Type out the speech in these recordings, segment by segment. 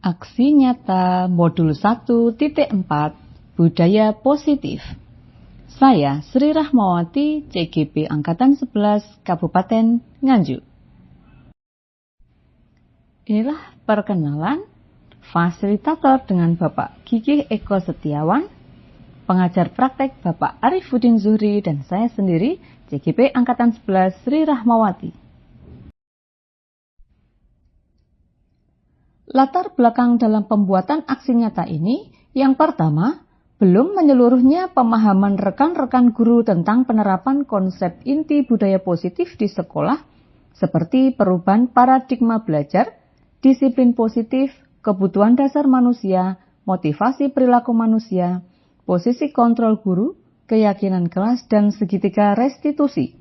Aksi nyata modul 1.4 Budaya Positif. Saya Sri Rahmawati, CGP Angkatan 11, Kabupaten Nganjuk. Inilah perkenalan fasilitator dengan Bapak Gigih Eko Setiawan, pengajar praktek Bapak Arifuddin Zuhri, dan saya sendiri, CGP Angkatan 11 Sri Rahmawati. Latar belakang dalam pembuatan aksi nyata ini, yang pertama, belum menyeluruhnya pemahaman rekan-rekan guru tentang penerapan konsep inti budaya positif di sekolah, seperti perubahan paradigma belajar, disiplin positif, kebutuhan dasar manusia, motivasi perilaku manusia, posisi kontrol guru, keyakinan kelas, dan segitiga restitusi.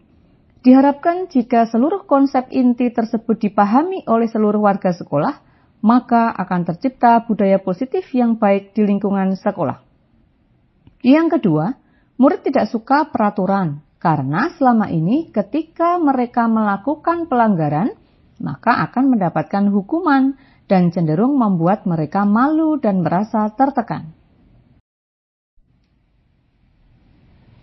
Diharapkan jika seluruh konsep inti tersebut dipahami oleh seluruh warga sekolah, maka akan tercipta budaya positif yang baik di lingkungan sekolah. Yang kedua, murid tidak suka peraturan, karena selama ini ketika mereka melakukan pelanggaran, maka akan mendapatkan hukuman dan cenderung membuat mereka malu dan merasa tertekan.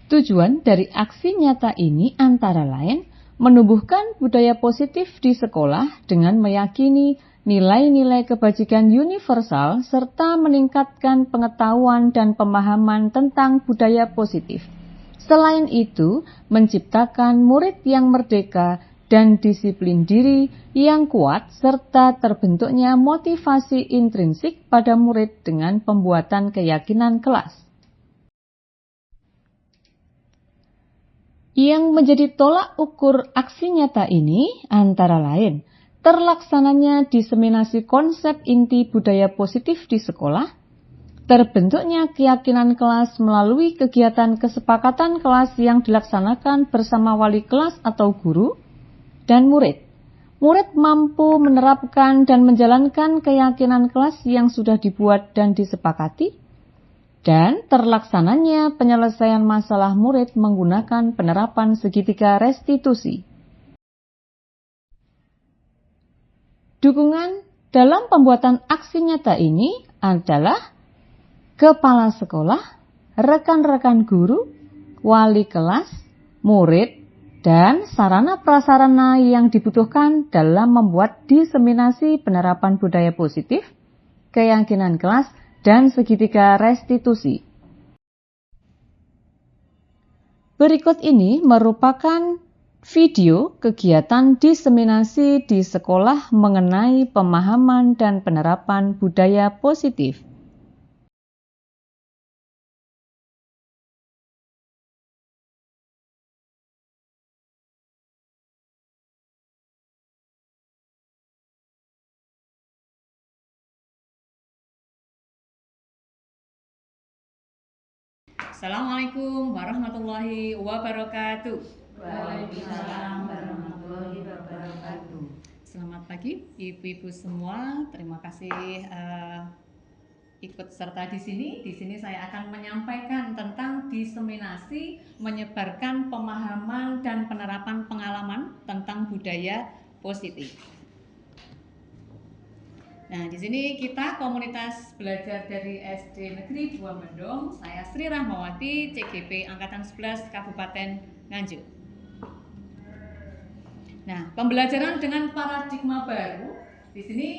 Tujuan dari aksi nyata ini antara lain menumbuhkan budaya positif di sekolah dengan meyakini nilai-nilai kebajikan universal serta meningkatkan pengetahuan dan pemahaman tentang budaya positif. Selain itu, menciptakan murid yang merdeka dan disiplin diri yang kuat serta terbentuknya motivasi intrinsik pada murid dengan pembuatan keyakinan kelas. Yang menjadi tolak ukur aksi nyata ini antara lain terlaksananya diseminasi konsep inti budaya positif di sekolah, terbentuknya keyakinan kelas melalui kegiatan kesepakatan kelas yang dilaksanakan bersama wali kelas atau guru, dan murid. Murid mampu menerapkan dan menjalankan keyakinan kelas yang sudah dibuat dan disepakati, dan terlaksananya penyelesaian masalah murid menggunakan penerapan segitiga restitusi. Dukungan dalam pembuatan aksi nyata ini adalah kepala sekolah, rekan-rekan guru, wali kelas, murid, dan sarana-prasarana yang dibutuhkan dalam membuat diseminasi penerapan budaya positif, keyakinan kelas, dan segitiga restitusi. Berikut ini merupakan video kegiatan diseminasi di sekolah mengenai pemahaman dan penerapan budaya positif. Assalamualaikum warahmatullahi wabarakatuh. Waalaikumsalam warahmatullahi wabarakatuh. Selamat pagi ibu-ibu semua. Terima kasih ikut serta di sini. Di sini saya akan menyampaikan tentang diseminasi, menyebarkan pemahaman dan penerapan pengalaman tentang budaya positif. Nah, di sini kita komunitas belajar dari SD Negeri 2 Mendong. Saya Sri Rahmawati, CGP Angkatan 11 Kabupaten Nganjuk. Nah, pembelajaran dengan paradigma baru. Di sini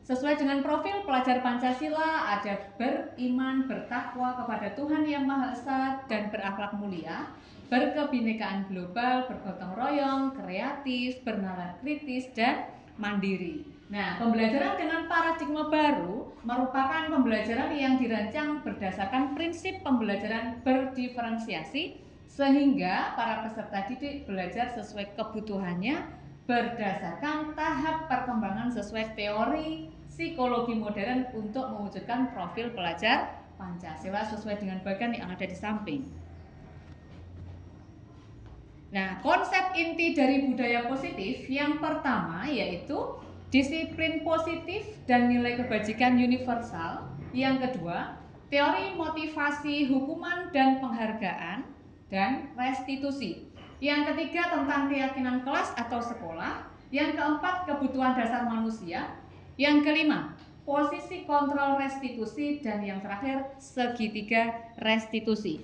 sesuai dengan profil pelajar Pancasila ada beriman, bertakwa kepada Tuhan Yang Maha Esa dan berakhlak mulia, berkebinekaan global, bergotong royong, kreatif, bernalar kritis, dan mandiri. Nah, pembelajaran dengan paradigma baru merupakan pembelajaran yang dirancang berdasarkan prinsip pembelajaran berdiferensiasi sehingga para peserta didik belajar sesuai kebutuhannya berdasarkan tahap perkembangan sesuai teori psikologi modern untuk mewujudkan profil pelajar Pancasila sesuai dengan bagian yang ada di samping. Nah, konsep inti dari budaya positif yang pertama yaitu disiplin positif dan nilai kebajikan universal. Yang kedua, teori motivasi hukuman dan penghargaan dan restitusi. Yang ketiga tentang keyakinan kelas atau sekolah. Yang keempat kebutuhan dasar manusia. Yang kelima posisi kontrol restitusi, dan yang terakhir segitiga restitusi.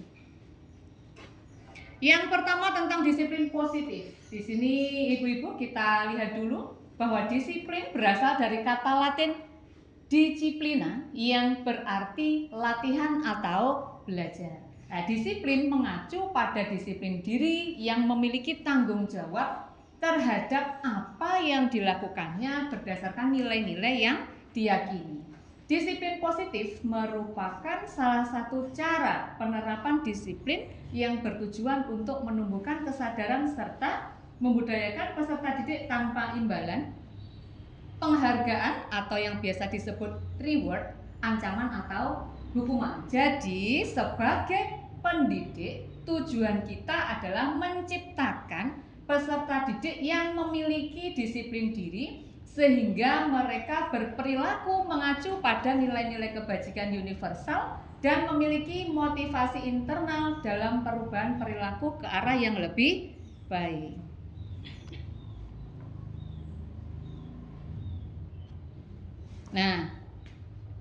Yang pertama tentang disiplin positif. Di sini ibu-ibu kita lihat dulu bahwa disiplin berasal dari kata Latin disciplina yang berarti latihan atau belajar. Nah, disiplin mengacu pada disiplin diri yang memiliki tanggung jawab terhadap apa yang dilakukannya berdasarkan nilai-nilai yang diyakini. Disiplin positif merupakan salah satu cara penerapan disiplin yang bertujuan untuk menumbuhkan kesadaran serta membudayakan peserta didik tanpa imbalan, penghargaan atau yang biasa disebut reward, ancaman atau hukuman. Jadi sebagai pendidik, tujuan kita adalah menciptakan peserta didik yang memiliki disiplin diri sehingga mereka berperilaku mengacu pada nilai-nilai kebajikan universal dan memiliki motivasi internal dalam perubahan perilaku ke arah yang lebih baik. Nah,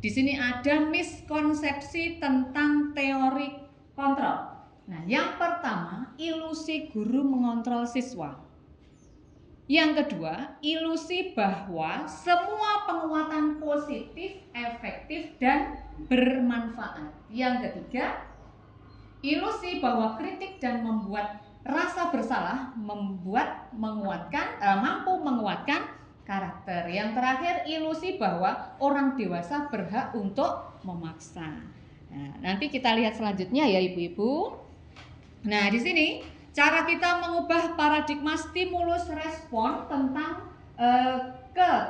di sini ada miskonsepsi tentang teori kontrol. Nah, yang pertama, ilusi guru mengontrol siswa. Yang kedua, ilusi bahwa semua penguatan positif, efektif, dan bermanfaat. Yang ketiga, ilusi bahwa kritik dan membuat rasa bersalah mampu menguatkan karakter. Yang terakhir, ilusi bahwa orang dewasa berhak untuk memaksa. Nah, nanti kita lihat selanjutnya ya ibu-ibu. Nah, di sini cara kita mengubah paradigma stimulus respon tentang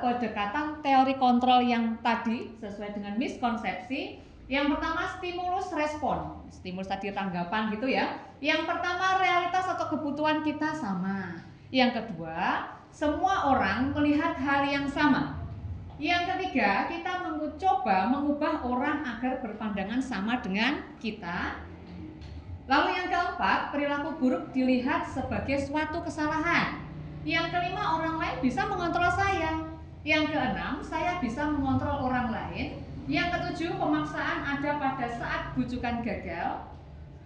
kedekatan teori kontrol yang tadi sesuai dengan miskonsepsi. Yang pertama, stimulus respon. Stimulus tadi tanggapan gitu ya. Yang pertama, realitas atau kebutuhan kita sama. Yang kedua, semua orang melihat hal yang sama. Yang ketiga, kita mencoba mengubah orang agar berpandangan sama dengan kita. Lalu yang keempat, perilaku buruk dilihat sebagai suatu kesalahan. Yang kelima, orang lain bisa mengontrol saya. Yang keenam, saya bisa mengontrol orang lain. Yang ketujuh, pemaksaan ada pada saat bujukan gagal.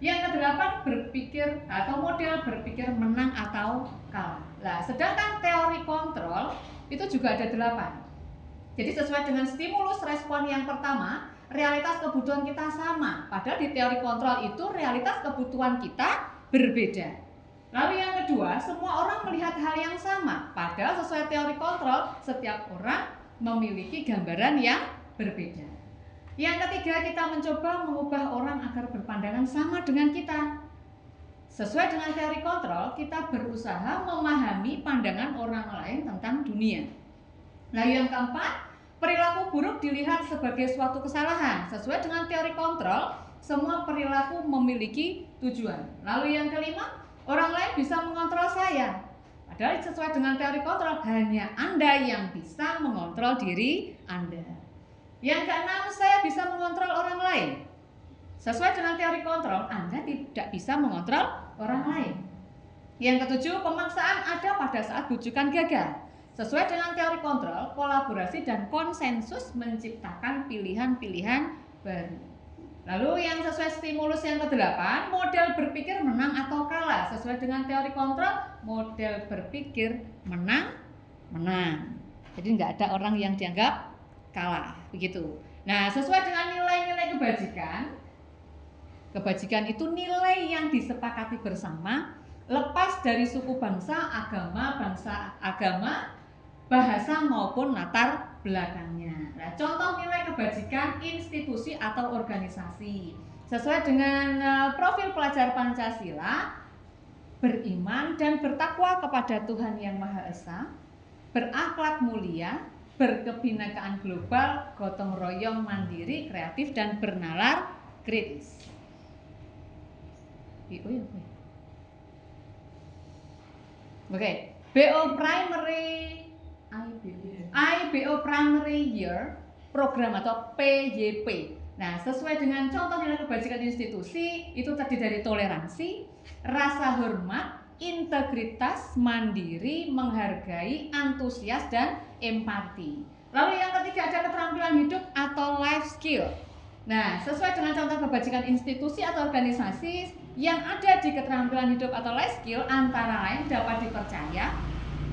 Yang kedelapan, berpikir atau model berpikir menang atau kalah. Nah, sedangkan teori kontrol itu juga ada 8. Jadi sesuai dengan stimulus respon yang pertama, realitas kebutuhan kita sama. Padahal di teori kontrol itu realitas kebutuhan kita berbeda. Lalu yang kedua, semua orang melihat hal yang sama. Padahal sesuai teori kontrol, setiap orang memiliki gambaran yang berbeda. Yang ketiga, kita mencoba mengubah orang agar berpandangan sama dengan kita. Sesuai dengan teori kontrol, kita berusaha memahami pandangan orang lain tentang dunia. Nah, yang keempat, perilaku buruk dilihat sebagai suatu kesalahan. Sesuai dengan teori kontrol, semua perilaku memiliki tujuan. Lalu yang kelima, orang lain bisa mengontrol saya. Padahal sesuai dengan teori kontrol, hanya Anda yang bisa mengontrol diri Anda. Yang keenam, saya bisa mengontrol orang lain. Sesuai dengan teori kontrol, Anda tidak bisa mengontrol orang lain. Yang ketujuh, pemaksaan ada pada saat bujukan gagal. Sesuai dengan teori kontrol, kolaborasi dan konsensus menciptakan pilihan-pilihan baru. Lalu yang sesuai stimulus yang ke-8, model berpikir menang atau kalah. Sesuai dengan teori kontrol, model berpikir menang. Jadi nggak ada orang yang dianggap kalah, begitu. Nah, sesuai dengan nilai-nilai kebajikan itu nilai yang disepakati bersama, lepas dari suku bangsa, agama, bahasa maupun latar belakangnya. Nah, contoh nilai kebajikan institusi atau organisasi sesuai dengan profil pelajar Pancasila: beriman dan bertakwa kepada Tuhan Yang Maha Esa, berakhlak mulia, berkebinekaan global, gotong royong, mandiri, kreatif, dan bernalar kritis. Oke, IBO Primary Year Program atau PYP. Nah, sesuai dengan contoh nilai kebajikan institusi, itu terdiri dari toleransi, rasa hormat, integritas, mandiri, menghargai, antusias, dan empati. Lalu yang ketiga ada keterampilan hidup skill. Nah, sesuai dengan contoh kebajikan institusi atau organisasi yang ada di keterampilan hidup atau life skill antara lain dapat dipercaya,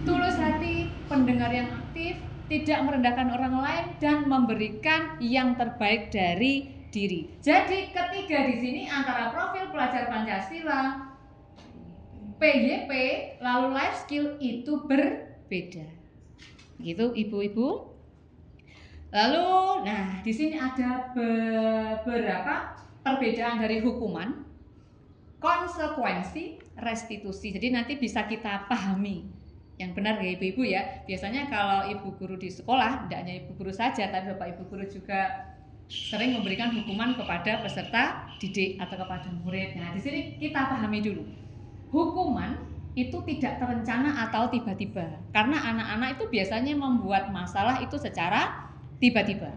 tulus hati, pendengar yang aktif, tidak merendahkan orang lain, dan memberikan yang terbaik dari diri. Jadi ketiga di sini antara profil pelajar Pancasila, PYP, lalu life skill itu berbeda. Gitu ibu-ibu. Lalu, nah di sini ada beberapa perbedaan dari hukuman, konsekuensi, restitusi. Jadi nanti bisa kita pahami yang benar ya ibu-ibu ya. Biasanya kalau ibu guru di sekolah, tidak hanya ibu guru saja, tapi bapak ibu guru juga sering memberikan hukuman kepada peserta didik atau kepada murid. Nah di sini kita pahami dulu. Hukuman itu tidak terencana atau tiba-tiba, karena anak-anak itu biasanya membuat masalah itu secara tiba-tiba.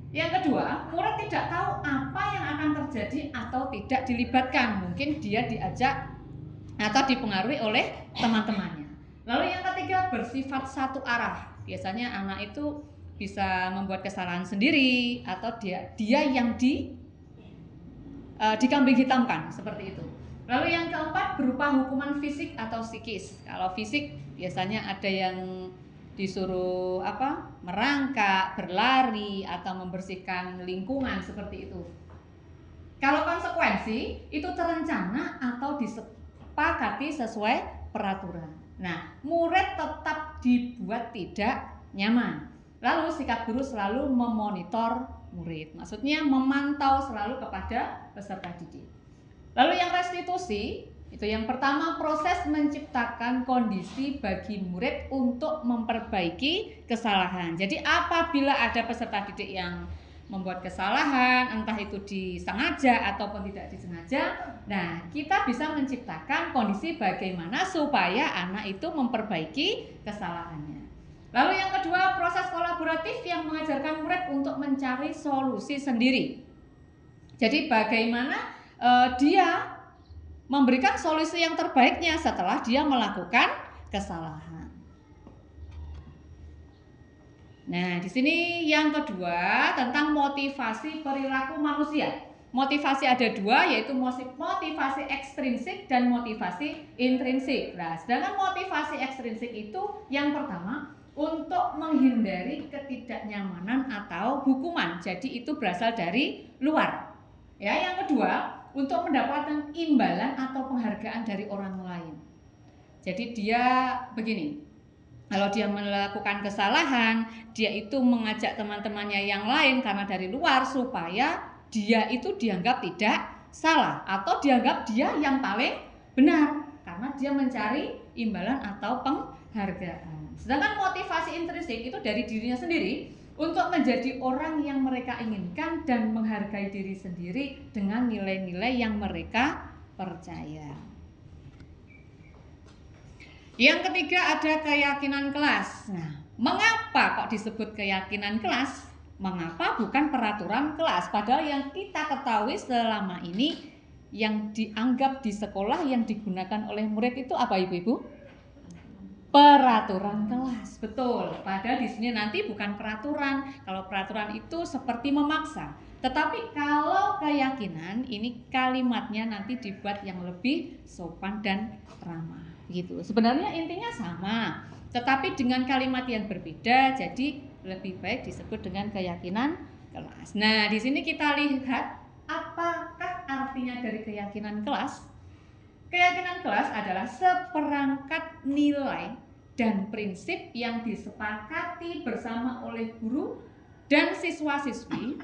Yang kedua, murid tidak tahu apa yang akan terjadi atau tidak dilibatkan. Mungkin dia diajak atau dipengaruhi oleh teman-temannya. Lalu yang ketiga, bersifat satu arah. Biasanya anak itu bisa membuat kesalahan sendiri atau dia yang dikambing hitamkan seperti itu. Lalu yang keempat, berupa hukuman fisik atau psikis. Kalau fisik biasanya ada yang disuruh merangkak, berlari, atau membersihkan lingkungan seperti itu. Kalau konsekuensi itu terencana atau disepakati sesuai peraturan. Nah, murid tetap dibuat tidak nyaman. Lalu sikap guru selalu memonitor murid, maksudnya memantau selalu kepada peserta didik. Lalu yang restitusi itu yang pertama, proses menciptakan kondisi bagi murid untuk memperbaiki kesalahan. Jadi apabila ada peserta didik yang membuat kesalahan, entah itu disengaja ataupun tidak disengaja, nah kita bisa menciptakan kondisi bagaimana supaya anak itu memperbaiki kesalahannya. Lalu yang kedua, proses kolaboratif yang mengajarkan murid untuk mencari solusi sendiri. Jadi bagaimana dia memberikan solusi yang terbaiknya setelah dia melakukan kesalahan. Nah, di sini yang kedua tentang motivasi perilaku manusia. Motivasi ada dua, yaitu motivasi ekstrinsik dan motivasi intrinsik. Nah, sedangkan motivasi ekstrinsik itu yang pertama untuk menghindari ketidaknyamanan atau hukuman. Jadi itu berasal dari luar. Ya, yang kedua untuk mendapatkan imbalan atau penghargaan dari orang lain. Jadi dia begini, kalau dia melakukan kesalahan, dia itu mengajak teman-temannya yang lain karena dari luar supaya dia itu dianggap tidak salah atau dianggap dia yang paling benar karena dia mencari imbalan atau penghargaan. Sedangkan motivasi intrinsik itu dari dirinya sendiri untuk menjadi orang yang mereka inginkan dan menghargai diri sendiri dengan nilai-nilai yang mereka percaya. Yang ketiga ada keyakinan kelas. Nah, mengapa kok disebut keyakinan kelas? Mengapa bukan peraturan kelas? Padahal yang kita ketahui selama ini yang dianggap di sekolah yang digunakan oleh murid itu apa ibu-ibu? Peraturan kelas, betul. Padahal di sini nanti bukan peraturan. Kalau peraturan itu seperti memaksa. Tetapi kalau keyakinan ini kalimatnya nanti dibuat yang lebih sopan dan ramah. Gitu. Sebenarnya intinya sama, tetapi dengan kalimat yang berbeda. Jadi lebih baik disebut dengan keyakinan kelas. Nah, di sini kita lihat apakah artinya dari keyakinan kelas. Keyakinan kelas adalah seperangkat nilai dan prinsip yang disepakati bersama oleh guru dan siswa-siswi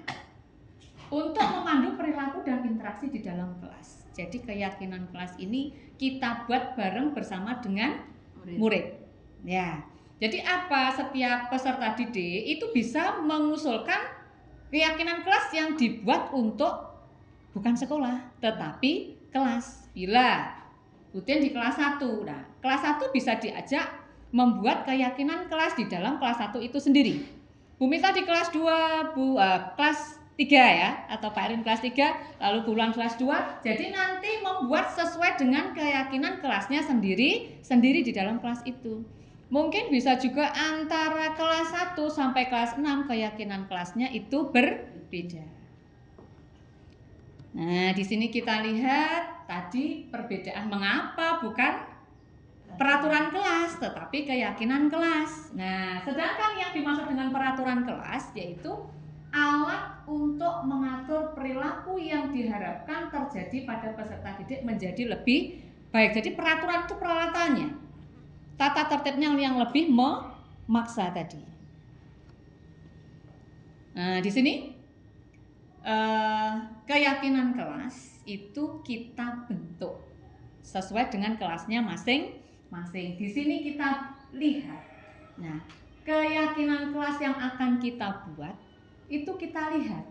untuk memandu perilaku dan interaksi di dalam kelas. Jadi keyakinan kelas ini kita buat bareng bersama dengan murid. Ya. Jadi apa? Setiap peserta didik itu bisa mengusulkan keyakinan kelas yang dibuat untuk bukan sekolah, tetapi kelas. Bila rutin di kelas 1. Nah, kelas 1 bisa diajak membuat keyakinan kelas di dalam kelas 1 itu sendiri. Bu Mita di kelas 2, kelas 3 ya, atau Pak Erin kelas 3, lalu Bulan kelas 2. Jadi nanti membuat sesuai dengan keyakinan kelasnya sendiri di dalam kelas itu. Mungkin bisa juga antara kelas 1 sampai kelas 6 keyakinan kelasnya itu berbeda. Nah, di sini kita lihat tadi perbedaan mengapa bukan peraturan kelas, tetapi keyakinan kelas. Nah, sedangkan yang dimaksud dengan peraturan kelas yaitu alat untuk mengatur perilaku yang diharapkan terjadi pada peserta didik menjadi lebih baik. Jadi peraturan itu peralatannya, tata tertibnya yang lebih memaksa tadi. Nah, di sini keyakinan kelas itu kita bentuk sesuai dengan kelasnya masing-masing. Di sini kita lihat. Nah, keyakinan kelas yang akan kita buat itu kita lihat.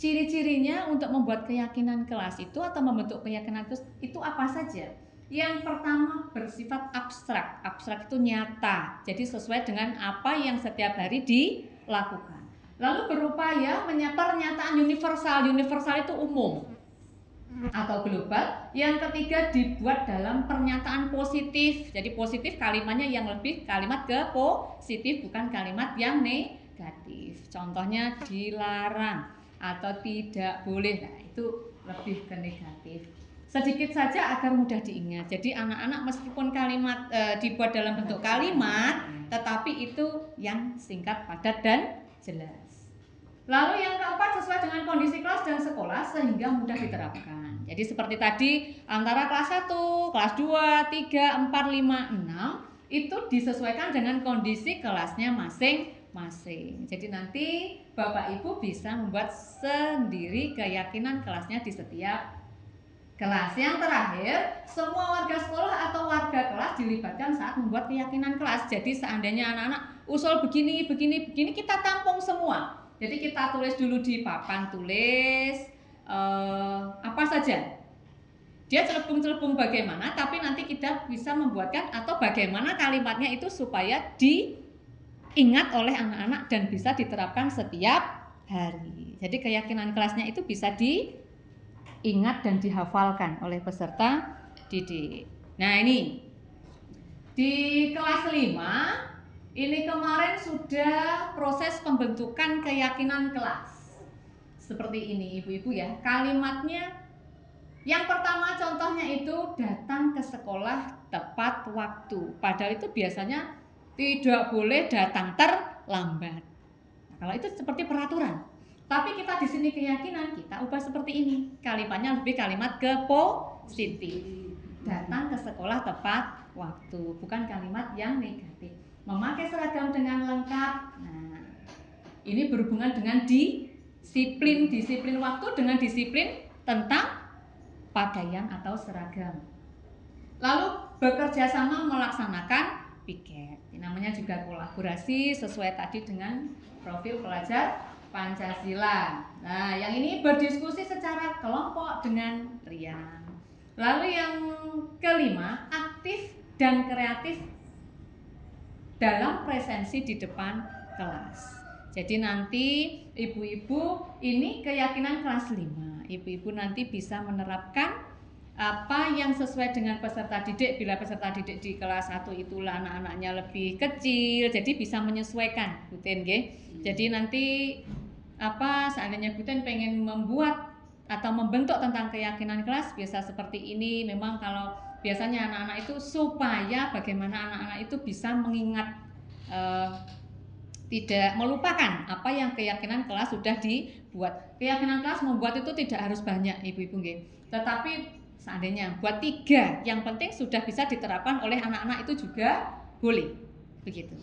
Ciri-cirinya untuk membuat keyakinan kelas itu atau membentuk keyakinan kelas itu apa saja? Yang pertama bersifat abstrak. Abstrak itu nyata. Jadi sesuai dengan apa yang setiap hari dilakukan. Lalu berupaya pernyataan universal. Universal itu umum atau global. Yang ketiga dibuat dalam pernyataan positif. Jadi positif kalimatnya yang lebih kalimat ke positif, bukan kalimat yang negatif. Contohnya dilarang atau tidak boleh. Nah, itu lebih ke negatif. Sedikit saja agar mudah diingat. Jadi anak-anak meskipun kalimat dibuat dalam bentuk kalimat, tetapi itu yang singkat, padat dan jelas. Lalu yang keempat sesuai dengan kondisi kelas dan sekolah sehingga mudah diterapkan. Jadi seperti tadi antara kelas 1, kelas 2, 3, 4, 5, 6 itu disesuaikan dengan kondisi kelasnya masing-masing. Jadi nanti Bapak Ibu bisa membuat sendiri keyakinan kelasnya di setiap kelas. Yang terakhir, semua warga sekolah atau warga kelas dilibatkan saat membuat keyakinan kelas. Jadi seandainya anak-anak usul begini, kita tampung semua. Jadi kita tulis dulu di papan tulis apa saja. Dia celebung-celebung bagaimana, tapi nanti kita bisa membuatkan atau bagaimana kalimatnya itu supaya diingat oleh anak-anak dan bisa diterapkan setiap hari. Jadi keyakinan kelasnya itu bisa diingat dan dihafalkan oleh peserta didik. Nah, ini di kelas 5 ini kemarin sudah proses pembentukan keyakinan kelas. Seperti ini ibu-ibu ya. Kalimatnya yang pertama contohnya itu datang ke sekolah tepat waktu. Padahal itu biasanya tidak boleh datang terlambat. Nah, kalau itu seperti peraturan. Tapi kita di sini keyakinan kita ubah seperti ini. Kalimatnya lebih kalimat ke positif. Datang ke sekolah tepat waktu, bukan kalimat yang negatif. Memakai seragam dengan lengkap. Nah, ini berhubungan dengan disiplin waktu dengan disiplin tentang pakaian atau seragam. Lalu bekerja sama melaksanakan piket. Ini namanya juga kolaborasi sesuai tadi dengan profil pelajar Pancasila. Nah, yang ini berdiskusi secara kelompok dengan riang. Lalu yang kelima, aktif dan kreatif dalam presensi di depan kelas. Jadi nanti ibu-ibu ini keyakinan kelas 5. Ibu-ibu nanti bisa menerapkan apa yang sesuai dengan peserta didik. Bila peserta didik di kelas 1 itulah anak-anaknya lebih kecil, jadi bisa menyesuaikan Butin nggih. Jadi nanti seandainya Butin pengen membuat atau membentuk tentang keyakinan kelas biasa seperti ini. Memang kalau biasanya anak-anak itu supaya bagaimana anak-anak itu bisa mengingat tidak melupakan apa yang keyakinan kelas sudah dibuat. Keyakinan kelas membuat itu tidak harus banyak ibu-ibu nggih. Tetapi seandainya buat 3, yang penting sudah bisa diterapkan oleh anak-anak itu juga boleh. Begitu.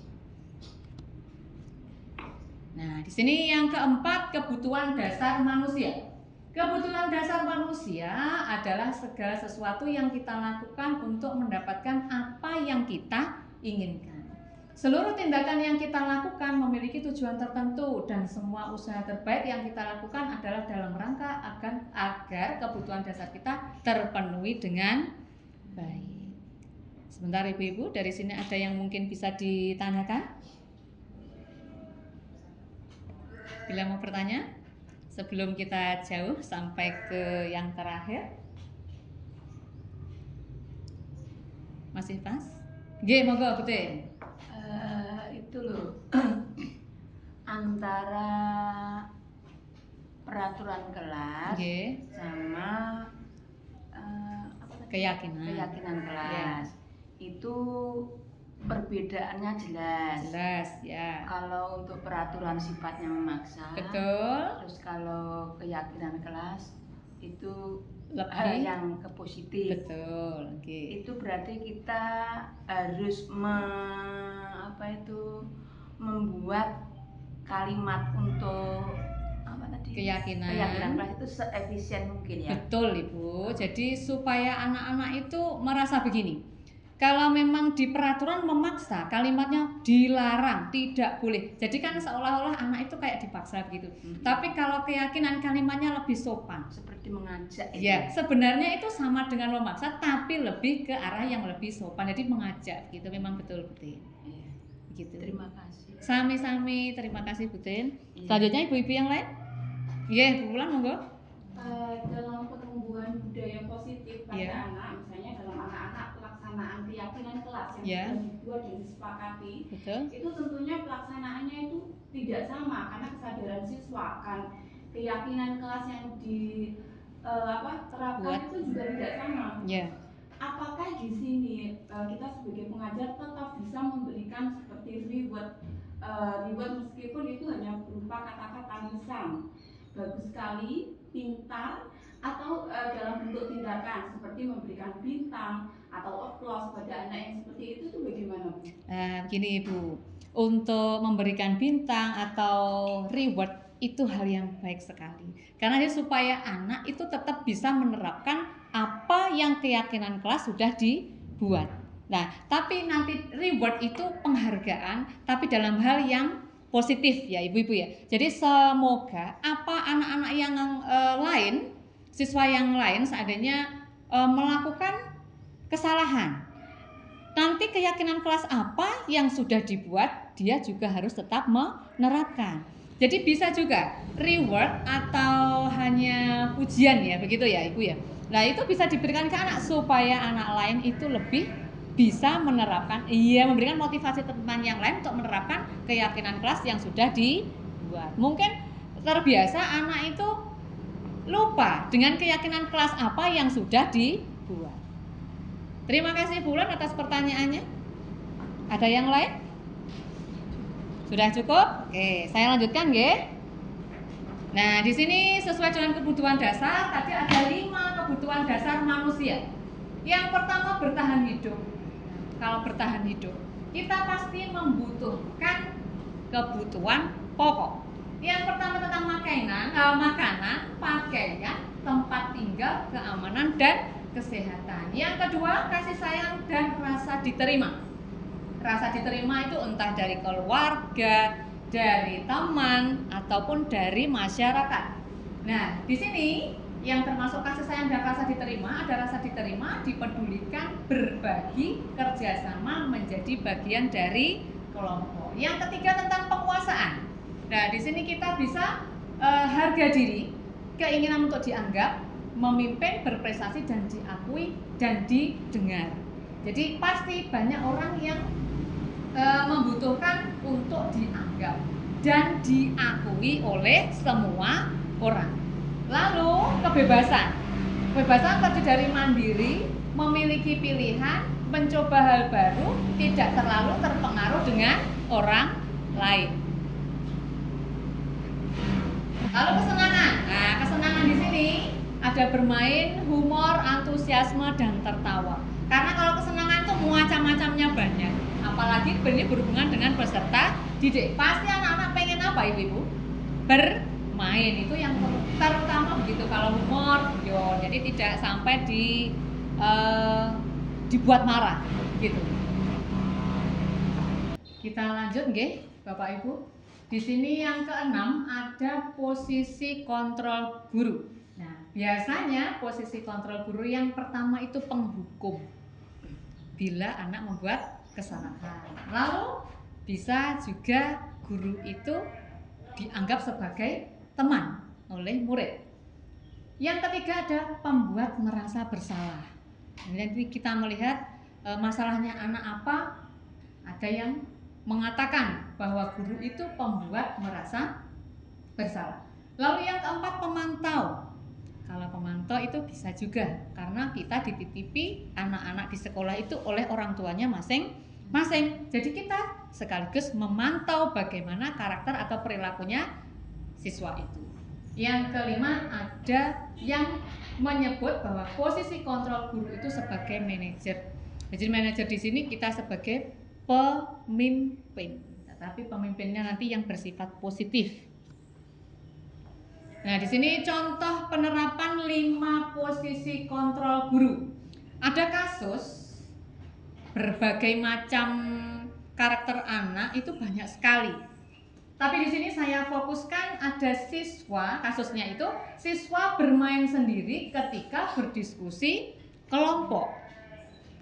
Nah, di sini yang keempat kebutuhan dasar manusia. Kebutuhan dasar manusia adalah segala sesuatu yang kita lakukan untuk mendapatkan apa yang kita inginkan. Seluruh tindakan yang kita lakukan memiliki tujuan tertentu dan semua usaha terbaik yang kita lakukan adalah dalam rangka agar kebutuhan dasar kita terpenuhi dengan baik. Sebentar ibu-ibu, dari sini ada yang mungkin bisa ditanyakan? Bila mau bertanya? Sebelum kita jauh sampai ke yang terakhir. Masih pas? Nggih, monggo Butin. Itu loh antara peraturan kelas Nggih. sama apa tadi? Keyakinan kelas itu perbedaannya jelas. Jelas ya. Kalau untuk peraturan sifatnya memaksa. Betul. Terus kalau keyakinan kelas itu Lebih hal yang ke positif. Betul. Okay. Itu berarti kita harus membuat kalimat untuk apa tadi? Keyakinan kelas itu seefisien mungkin ya. Betul Ibu. Jadi supaya anak-anak itu merasa begini. Kalau memang di peraturan memaksa, kalimatnya dilarang, tidak boleh. Jadi kan seolah-olah anak itu kayak dipaksa begitu. Tapi kalau keyakinan kalimatnya lebih sopan, seperti mengajak. Ya, sebenarnya itu sama dengan memaksa, tapi lebih ke arah yang lebih sopan. Jadi mengajak, gitu. Memang betul-betul. Iya. Begitu. Terima kasih. Sami-sami, terima kasih Butin. Iya. Selanjutnya ibu-ibu yang lain. Iya, Bu Wulan monggo. Dalam pertumbuhan budaya positif pada Yeah. anak, misalnya dalam anak-anak pelaksanaan keyakinan kelas yang Yeah. sudah dibuat dan disepakati, Betul. itu tentunya pelaksanaannya itu tidak sama karena kesadaran siswa akan keyakinan kelas yang terapkan Buat. itu juga tidak sama. Yeah. Apakah di sini kita sebagai pengajar tetap bisa memberikan seperti reward meskipun itu hanya berupa kata-kata lisan, bagus sekali, pintar, atau dalam bentuk tindakan seperti memberikan bintang atau applause pada anak yang seperti itu bagaimana Bu? Begini Ibu, untuk memberikan bintang atau reward itu hal yang baik sekali. Karena supaya anak itu tetap bisa menerapkan apa yang keyakinan kelas sudah dibuat. Nah, tapi nanti reward itu penghargaan, tapi dalam hal yang positif ya ibu-ibu ya. Jadi semoga apa anak-anak yang lain, siswa yang lain seandainya melakukan kesalahan, nanti keyakinan kelas apa yang sudah dibuat dia juga harus tetap menerapkan. Jadi bisa juga reward atau hanya pujian ya, begitu ya Ibu ya. Nah itu bisa diberikan ke anak supaya anak lain itu lebih bisa menerapkan, memberikan motivasi teman yang lain untuk menerapkan keyakinan kelas yang sudah dibuat. Mungkin terbiasa anak itu lupa dengan keyakinan kelas apa yang sudah dibuat. Terima kasih Bu Wulan atas pertanyaannya. Ada yang lain? Sudah cukup? Oke, saya lanjutkan nggih. Nah, di sini sesuai dengan kebutuhan dasar, tadi ada 5 kebutuhan dasar manusia. Yang pertama bertahan hidup. Kalau bertahan hidup, kita pasti membutuhkan kebutuhan pokok. Yang pertama tentang makanan, pakaian, tempat tinggal, keamanan dan kesehatan. Yang kedua kasih sayang dan rasa diterima. Rasa diterima itu entah dari keluarga, dari teman ataupun dari masyarakat. Nah, di sini yang termasuk kasih sayang dan rasa diterima, ada rasa diterima, dipedulikan, berbagi, kerjasama, menjadi bagian dari kelompok. Yang ketiga tentang penguasaan. Nah, di sini kita bisa harga diri, keinginan untuk dianggap, memimpin, berprestasi dan diakui dan didengar. Jadi pasti banyak orang yang membutuhkan untuk dianggap dan diakui oleh semua orang. Lalu kebebasan terdiri dari mandiri, memiliki pilihan, mencoba hal baru, tidak terlalu terpengaruh dengan orang lain. Lalu kesenangan. Nah, kesenangan di sini ada bermain, humor, antusiasme dan tertawa. Karena kalau kesenangan itu macam-macamnya banyak. Apalagi ini berhubungan dengan peserta didik. Pasti anak-anak pengen apa ibu-ibu? Bermain, itu yang terutama begitu. Kalau humor, jadi tidak sampai dibuat marah gitu. Kita lanjut nggih, Bapak Ibu. Di sini yang keenam ada posisi kontrol guru. Nah, biasanya posisi kontrol guru yang pertama itu penghukum. Bila anak membuat kesalahan. Lalu bisa juga guru itu dianggap sebagai teman oleh murid. Yang ketiga ada pembuat merasa bersalah. Nanti kita melihat masalahnya anak apa, ada yang mengatakan bahwa guru itu pembuat merasa bersalah. Lalu yang keempat, pemantau. Kalau pemantau itu bisa juga karena kita dititipi anak-anak di sekolah itu oleh orang tuanya masing-masing. Jadi kita sekaligus memantau bagaimana karakter atau perilakunya siswa itu. Yang kelima, ada yang menyebut bahwa posisi kontrol guru itu sebagai manajer. Jadi manajer di sini kita sebagai pemimpin, tetapi pemimpinnya nanti yang bersifat positif. Nah, di sini contoh penerapan 5 posisi kontrol guru. Ada kasus berbagai macam karakter anak itu banyak sekali. Tapi di sini saya fokuskan ada siswa, kasusnya itu siswa bermain sendiri ketika berdiskusi kelompok.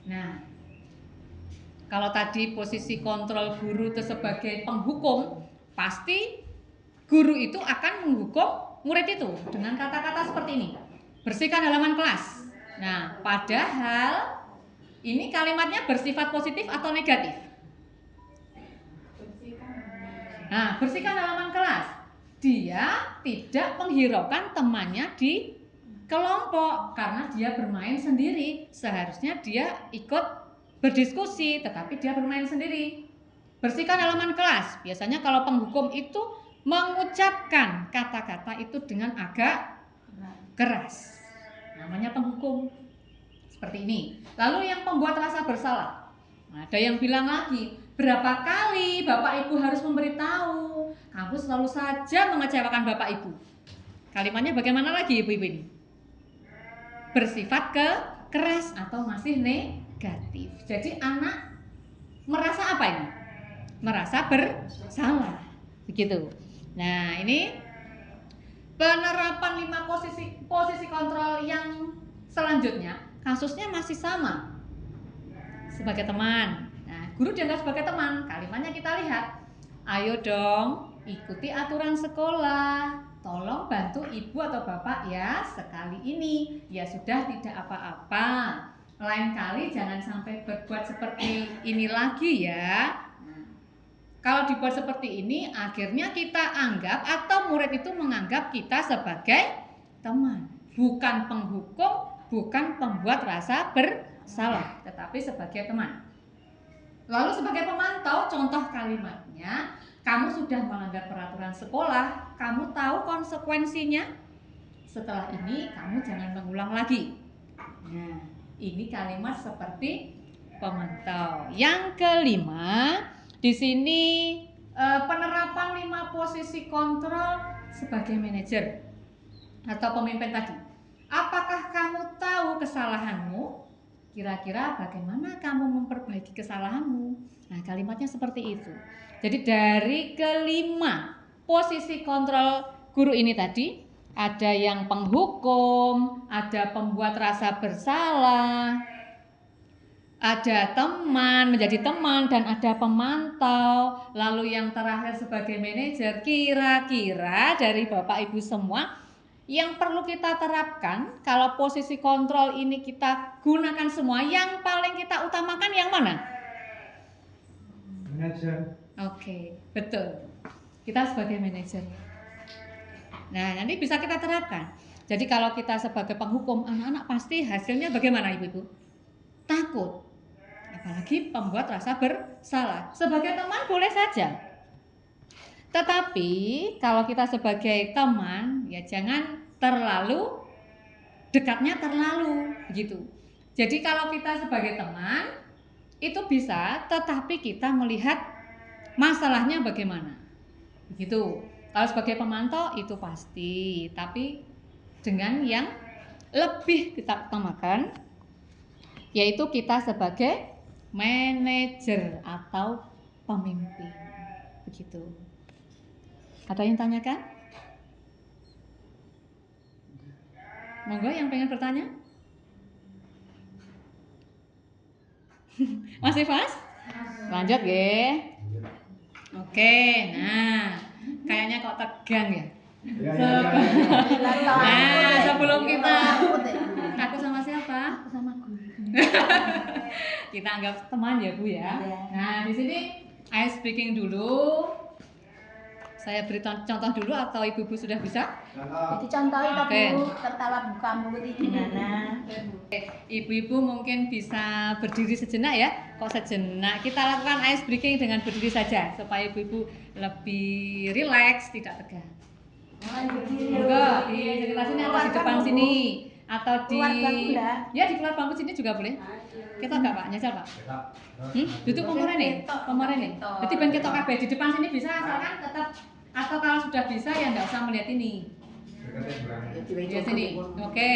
Nah, kalau tadi posisi kontrol guru itu sebagai penghukum, pasti guru itu akan menghukum murid itu dengan kata-kata seperti ini, bersihkan halaman kelas. Nah, padahal ini kalimatnya bersifat positif atau negatif? Nah, bersihkan halaman kelas. Dia tidak menghiraukan temannya di kelompok karena dia bermain sendiri. Seharusnya dia ikut berdiskusi, tetapi dia bermain sendiri. Bersihkan halaman kelas. Biasanya kalau penghukum itu mengucapkan kata-kata itu dengan agak keras, namanya penghukum. Seperti ini. Lalu yang pembuat rasa bersalah, ada yang bilang lagi, berapa kali Bapak Ibu harus memberitahu, kamu selalu saja mengecewakan Bapak Ibu. Kalimatnya bagaimana lagi ibu-ibu ini? Bersifat keras atau masih negatif. Jadi anak merasa apa ini? Merasa bersalah, begitu. Nah, ini penerapan 5 posisi kontrol yang selanjutnya, kasusnya masih sama. Sebagai teman. Nah, guru dianggap sebagai teman. Kalimatnya kita lihat. Ayo dong, ikuti aturan sekolah. Tolong bantu ibu atau bapak ya sekali ini. Ya sudah, tidak apa-apa. Lain kali jangan sampai berbuat seperti ini lagi ya. Kalau dibuat seperti ini, akhirnya kita anggap atau murid itu menganggap kita sebagai teman, bukan penghukum, bukan pembuat rasa bersalah, tetapi sebagai teman. Lalu sebagai pemantau, contoh kalimatnya, kamu sudah melanggar peraturan sekolah, kamu tahu konsekuensinya. Setelah ini kamu jangan mengulang lagi. Nah, ini kalimat seperti pemantau. Yang kelima, di sini penerapan 5 posisi kontrol sebagai manajer atau pemimpin tadi. Apakah kamu tahu kesalahanmu? Kira-kira bagaimana kamu memperbaiki kesalahanmu? Nah, kalimatnya seperti itu. Jadi dari kelima posisi kontrol guru ini tadi, ada yang penghukum, ada pembuat rasa bersalah, ada teman, menjadi teman, dan ada pemantau. Lalu yang terakhir sebagai manajer. Kira-kira dari Bapak Ibu semua, yang perlu kita terapkan kalau posisi kontrol ini kita gunakan semua, yang paling kita utamakan yang mana? Manajer. Oke, betul. Kita sebagai manajer. Nah, nanti bisa kita terapkan. Jadi kalau kita sebagai penghukum, anak-anak pasti hasilnya bagaimana ibu-ibu? Takut. Apalagi pembuat rasa bersalah. Sebagai teman boleh saja. Tetapi kalau kita sebagai teman, ya jangan terlalu dekatnya terlalu begitu. Jadi kalau kita sebagai teman itu bisa, tetapi kita melihat masalahnya bagaimana. Begitu. Kalau sebagai pemantau itu pasti, tapi dengan yang lebih kita utamakan, yaitu kita sebagai manajer atau pemimpin. Begitu. Ada yang tanyakan? Monggo yang pengen bertanya? Masih pas? Lanjut ya. Oke, nah kayaknya kok tegang ya. Nah, sebelum kita takut sama siapa? Sama guru. Kita anggap teman ya Bu ya. Iya. Nah di sini ice breaking dulu. Saya beri contoh dulu atau ibu-ibu sudah bisa? Jadi contohin toh Oke. Bu, tertawa buka mulut itu gimana? Ibu-ibu mungkin bisa berdiri sejenak ya. Kok sejenak? Kita lakukan ice breaking dengan berdiri saja supaya ibu-ibu lebih rileks, tidak tegang. Enggak, di sekitar sini atau di depan sini atau di Keluar bangku enggak? ya di keluar bangku sini juga boleh. Kita enggak Pak, nyasar Pak. Duduk pomorene, pomorene. Jadi ben ketok kabeh di depan sini bisa asalkan tetap atau kalau sudah bisa ya enggak usah melihat ini. Di sini. Oke.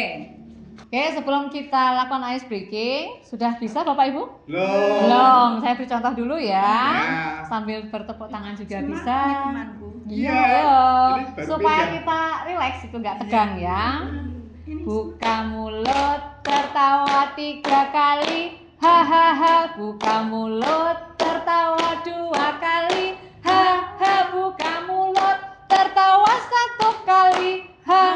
Oke, sebelum kita lakukan ice breaking, sudah bisa Bapak Ibu? Belum. Saya beri contoh dulu ya. Sambil bertepuk tangan juga bisa. Iya, ayo. Supaya kita rileks itu nggak tegang ya. Buka mulut, tertawa 3 kali. Hahaha, buka mulut, tertawa 2 kali. Haha, buka mulut, tertawa 1 kali. Ha,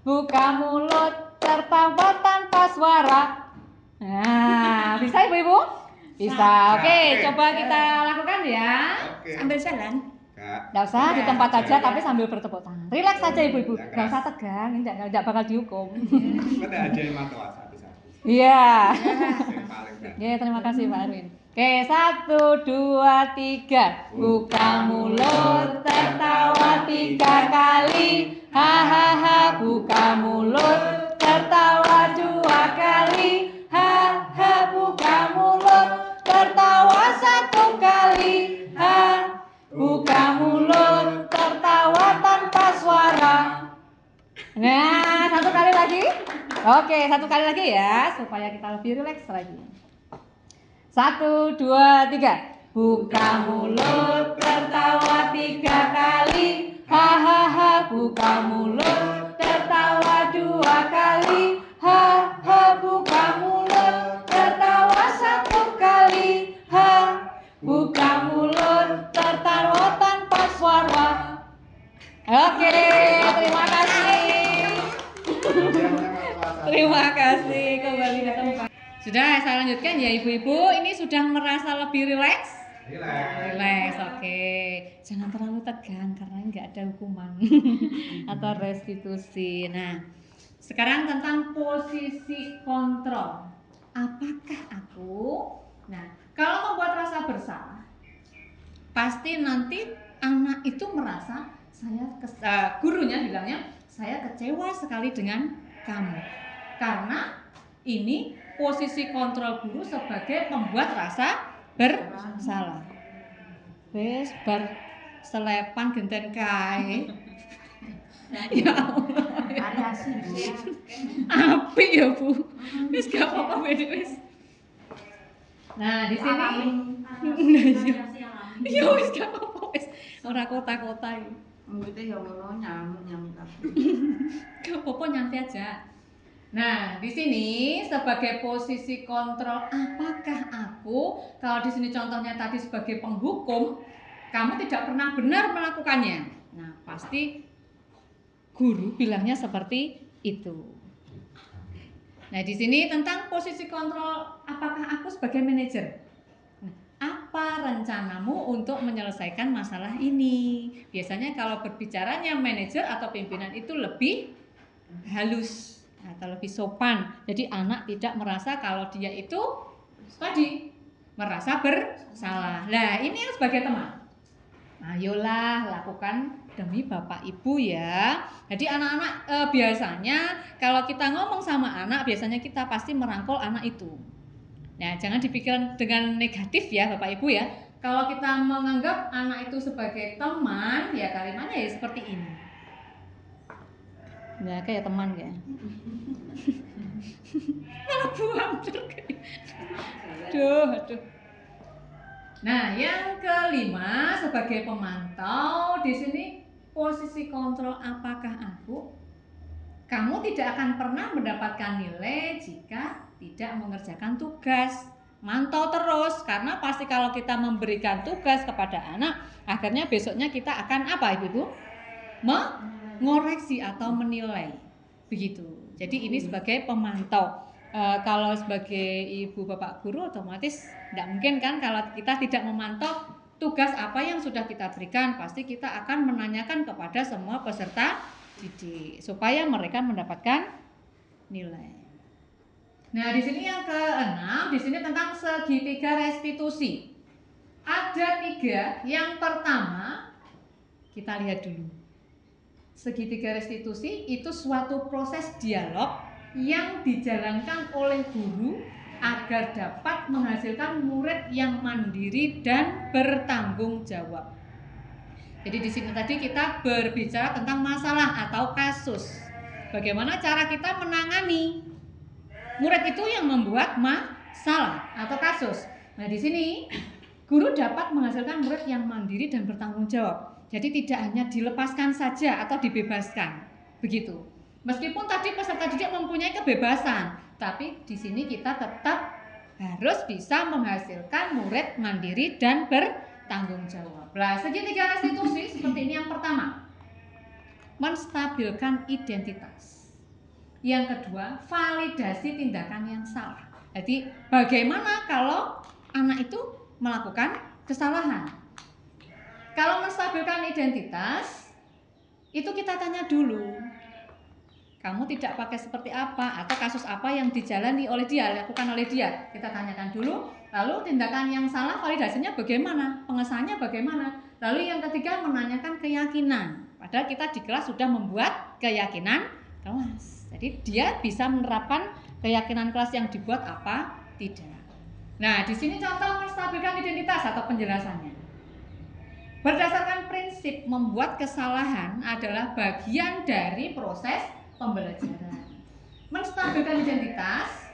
buka mulut, tertawa tanpa suara. Nah, bisa Ibu-ibu? Bisa. Oke, coba kita lakukan ya. Sambil jalan. Nggak usah di tempat aja tapi sambil bertepuk tangan. Relax saja ibu-ibu, nggak usah tegang, nggak bakal dihukum. Ada aja yang mata satu-satu. Iya. Yang paling kan. Oke, terima kasih Pak Erwin. Oke, 1, 2, 3. Buka mulut, tertawa 3 kali. Hahaha, buka mulut, tertawa 2 kali. Haha, buka mulut, tertawa 1 kali. Ha, buka mulut, tertawa tanpa suara. Nah, 1 kali lagi. Oke, 1 kali lagi ya, supaya kita lebih rileks lagi. 1, 2, 3. Buka mulut, tertawa 3 kali. Hahaha, buka mulut, tertawa 2 kali. Haha, buka mulut, tertawa 1 kali. Ha, buka mulut, tertawa tanpa suara. Oke, terima kasih. Terima kasih kembali ke tempat. Sudah, saya lanjutkan ya ibu-ibu. Ini sudah merasa lebih rileks? Rileks, oke. Jangan terlalu tegang karena nggak ada hukuman atau restitusi. Nah, sekarang tentang posisi kontrol. Apakah aku? Nah, kalau membuat rasa bersalah, pasti nanti anak itu merasa gurunya bilangnya saya kecewa sekali dengan kamu karena ini posisi kontrol guru sebagai pembuat rasa bersalah. Wes bar selepan genten kae. Ya Allah. Variasi. Apik ya Bu. Wis gak apa-apa wis. Nah, di sini ya wis gak apa-apa wis. Ora kota-kota iki. Mulutnya ya ngono nyamuk kabeh. Gak apa-apa nyantai aja. Nah, di sini sebagai posisi kontrol, apakah aku kalau di sini contohnya tadi sebagai penghukum, kamu tidak pernah benar melakukannya. Nah, pasti guru bilangnya seperti itu. Nah, di sini tentang posisi kontrol, apakah aku sebagai manajer? Nah, apa rencanamu untuk menyelesaikan masalah ini? Biasanya kalau berbicaranya manajer atau pimpinan itu lebih halus atau lebih sopan. Jadi anak tidak merasa kalau dia itu tadi merasa bersalah. Nah, ini yang sebagai teman. Ayolah lakukan demi Bapak Ibu ya. Jadi anak-anak biasanya kalau kita ngomong sama anak, biasanya kita pasti merangkul anak itu. Nah, jangan dipikirkan dengan negatif ya Bapak Ibu ya. Kalau kita menganggap anak itu sebagai teman, ya kalimatnya ya seperti ini. Ya kayak teman ya. Malah buang aduh. Nah, yang kelima sebagai pemantau di sini posisi kontrol apakah aku? Kamu tidak akan pernah mendapatkan nilai jika tidak mengerjakan tugas. Mantau terus karena pasti kalau kita memberikan tugas kepada anak, akhirnya besoknya kita akan apa Ibu? Mengoreksi atau menilai. Begitu. Jadi ini sebagai pemantau. Kalau sebagai ibu bapak guru otomatis tidak mungkin kan kalau kita tidak memantau tugas apa yang sudah kita berikan, pasti kita akan menanyakan kepada semua peserta didik supaya mereka mendapatkan nilai. Nah, di sini yang ke-6, di sini tentang segitiga restitusi. Ada 3. Yang pertama, kita lihat dulu. Segitiga restitusi itu suatu proses dialog yang dijalankan oleh guru agar dapat menghasilkan murid yang mandiri dan bertanggung jawab. Jadi di sini tadi kita berbicara tentang masalah atau kasus. Bagaimana cara kita menangani murid itu yang membuat masalah atau kasus. Nah, di sini guru dapat menghasilkan murid yang mandiri dan bertanggung jawab. Jadi tidak hanya dilepaskan saja atau dibebaskan. Begitu. Meskipun tadi peserta didik mempunyai kebebasan, tapi di sini kita tetap harus bisa menghasilkan murid mandiri dan bertanggung jawab. Nah, segitiga restitusi seperti ini. Yang pertama, menstabilkan identitas. Yang kedua, validasi tindakan yang salah. Jadi bagaimana kalau anak itu melakukan kesalahan? Kalau menstabilkan identitas, itu kita tanya dulu, kamu tidak pakai seperti apa atau kasus apa yang dijalani oleh dia, lakukan oleh dia. Kita tanyakan dulu. Lalu tindakan yang salah validasinya bagaimana? Pengesahannya bagaimana? Lalu yang ketiga, menanyakan keyakinan. Padahal kita di kelas sudah membuat keyakinan kelas. Jadi dia bisa menerapkan keyakinan kelas yang dibuat apa tidak. Nah, di sini contoh menstabilkan identitas atau penjelasannya. Berdasarkan prinsip membuat kesalahan adalah bagian dari proses pembelajaran. Menstabilkan identitas,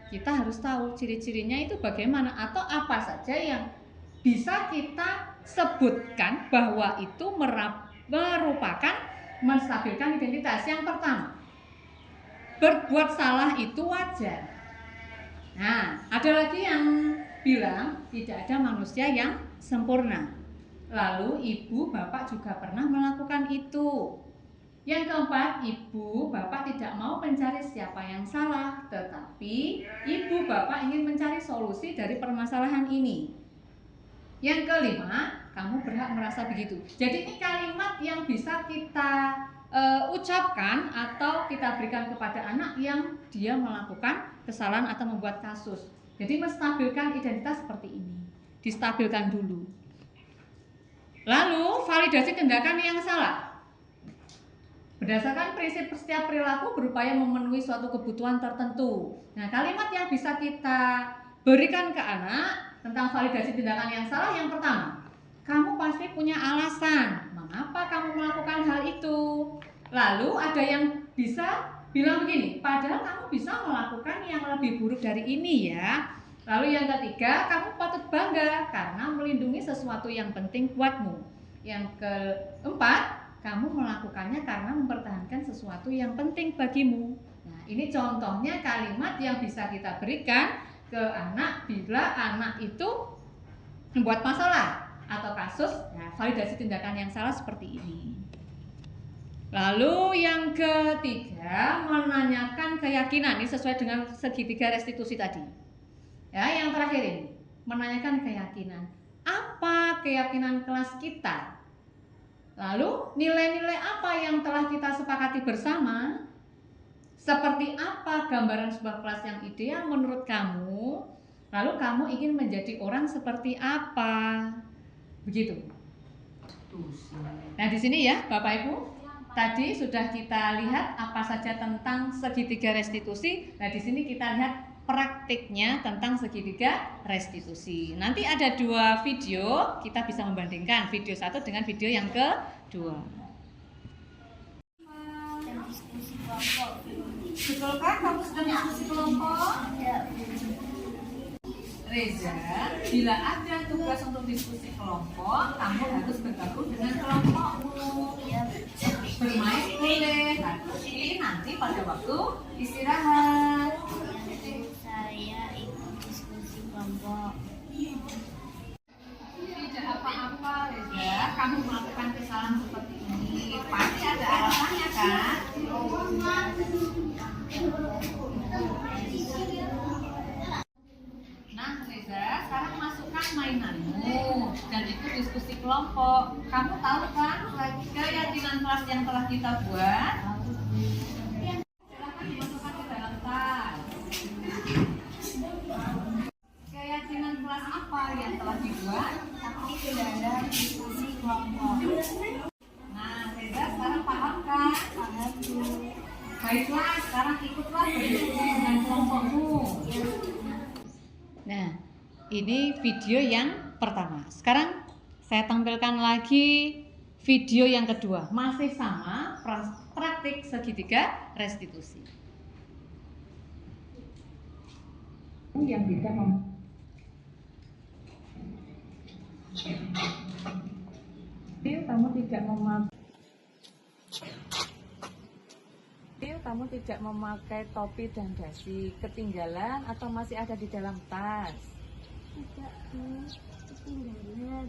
kita harus tahu ciri-cirinya itu bagaimana atau apa saja yang bisa kita sebutkan bahwa itu merupakan menstabilkan identitas. Yang pertama, berbuat salah itu wajar. Nah, ada lagi yang bilang tidak ada manusia yang sempurna. Lalu ibu bapak juga pernah melakukan itu. Yang keempat, ibu bapak tidak mau mencari siapa yang salah, tetapi ibu bapak ingin mencari solusi dari permasalahan ini. Yang kelima, kamu berhak merasa begitu. Jadi ini kalimat yang bisa kita ucapkan atau kita berikan kepada anak yang dia melakukan kesalahan atau membuat kasus. Jadi menstabilkan identitas seperti ini, distabilkan dulu. Lalu validasi tindakan yang salah. Berdasarkan prinsip setiap perilaku berupaya memenuhi suatu kebutuhan tertentu. Nah, kalimat yang bisa kita berikan ke anak tentang validasi tindakan yang salah, yang pertama, kamu pasti punya alasan mengapa kamu melakukan hal itu. Lalu ada yang bisa bilang begini, padahal kamu bisa melakukan yang lebih buruk dari ini ya. Lalu yang ketiga, kamu patut bangga karena melindungi sesuatu yang penting buatmu. Yang keempat, kamu melakukannya karena mempertahankan sesuatu yang penting bagimu. Nah, ini contohnya kalimat yang bisa kita berikan ke anak bila anak itu membuat masalah atau kasus. Nah, validasi tindakan yang salah seperti ini. Lalu yang ketiga, menanyakan keyakinan. Ini sesuai dengan segitiga restitusi tadi. Ya, yang terakhir ini, menanyakan keyakinan. Apa keyakinan kelas kita? Lalu nilai-nilai apa yang telah kita sepakati bersama? Seperti apa gambaran sebuah kelas yang ideal menurut kamu? Lalu kamu ingin menjadi orang seperti apa? Begitu. Nah, di sini ya, Bapak Ibu, tadi sudah kita lihat apa saja tentang segitiga restitusi. Nah, di sini kita lihat praktiknya tentang segitiga restitusi. Nanti ada 2 video, kita bisa membandingkan video 1 dengan video yang kedua. Diskusi kelompok. Betulkah kamu sudah diskusi kelompok? Reza, bila ada tugas untuk diskusi kelompok, kamu harus bergabung dengan kelompokmu. Bermain boleh, tapi nanti pada waktu istirahat. Saya ikut diskusi kelompok. Tidak apa-apa, Reza. Kamu melakukan kesalahan seperti ini, pasti ada alasannya kan? melakukan mainanmu dan itu diskusi kelompok. Kamu tahu kan keyakinan kelas yang telah kita buat? Silakan dimasukkan ke dalam tas. Keyakinan kelas apa yang telah dibuat? Aktif dalam diskusi kelompok. Nah, Reza sekarang paham kan? Paham Bu. Baiklah, sekarang ikutlah berdiskusi dengan kelompokmu. Nah, ini video yang pertama. Sekarang saya tampilkan lagi video yang kedua. Masih sama, praktik segitiga restitusi. Yang tidak kamu tidak memakai topi dan dasi, ketinggalan atau masih ada di dalam tas? Tidak Bu, ketinggalan.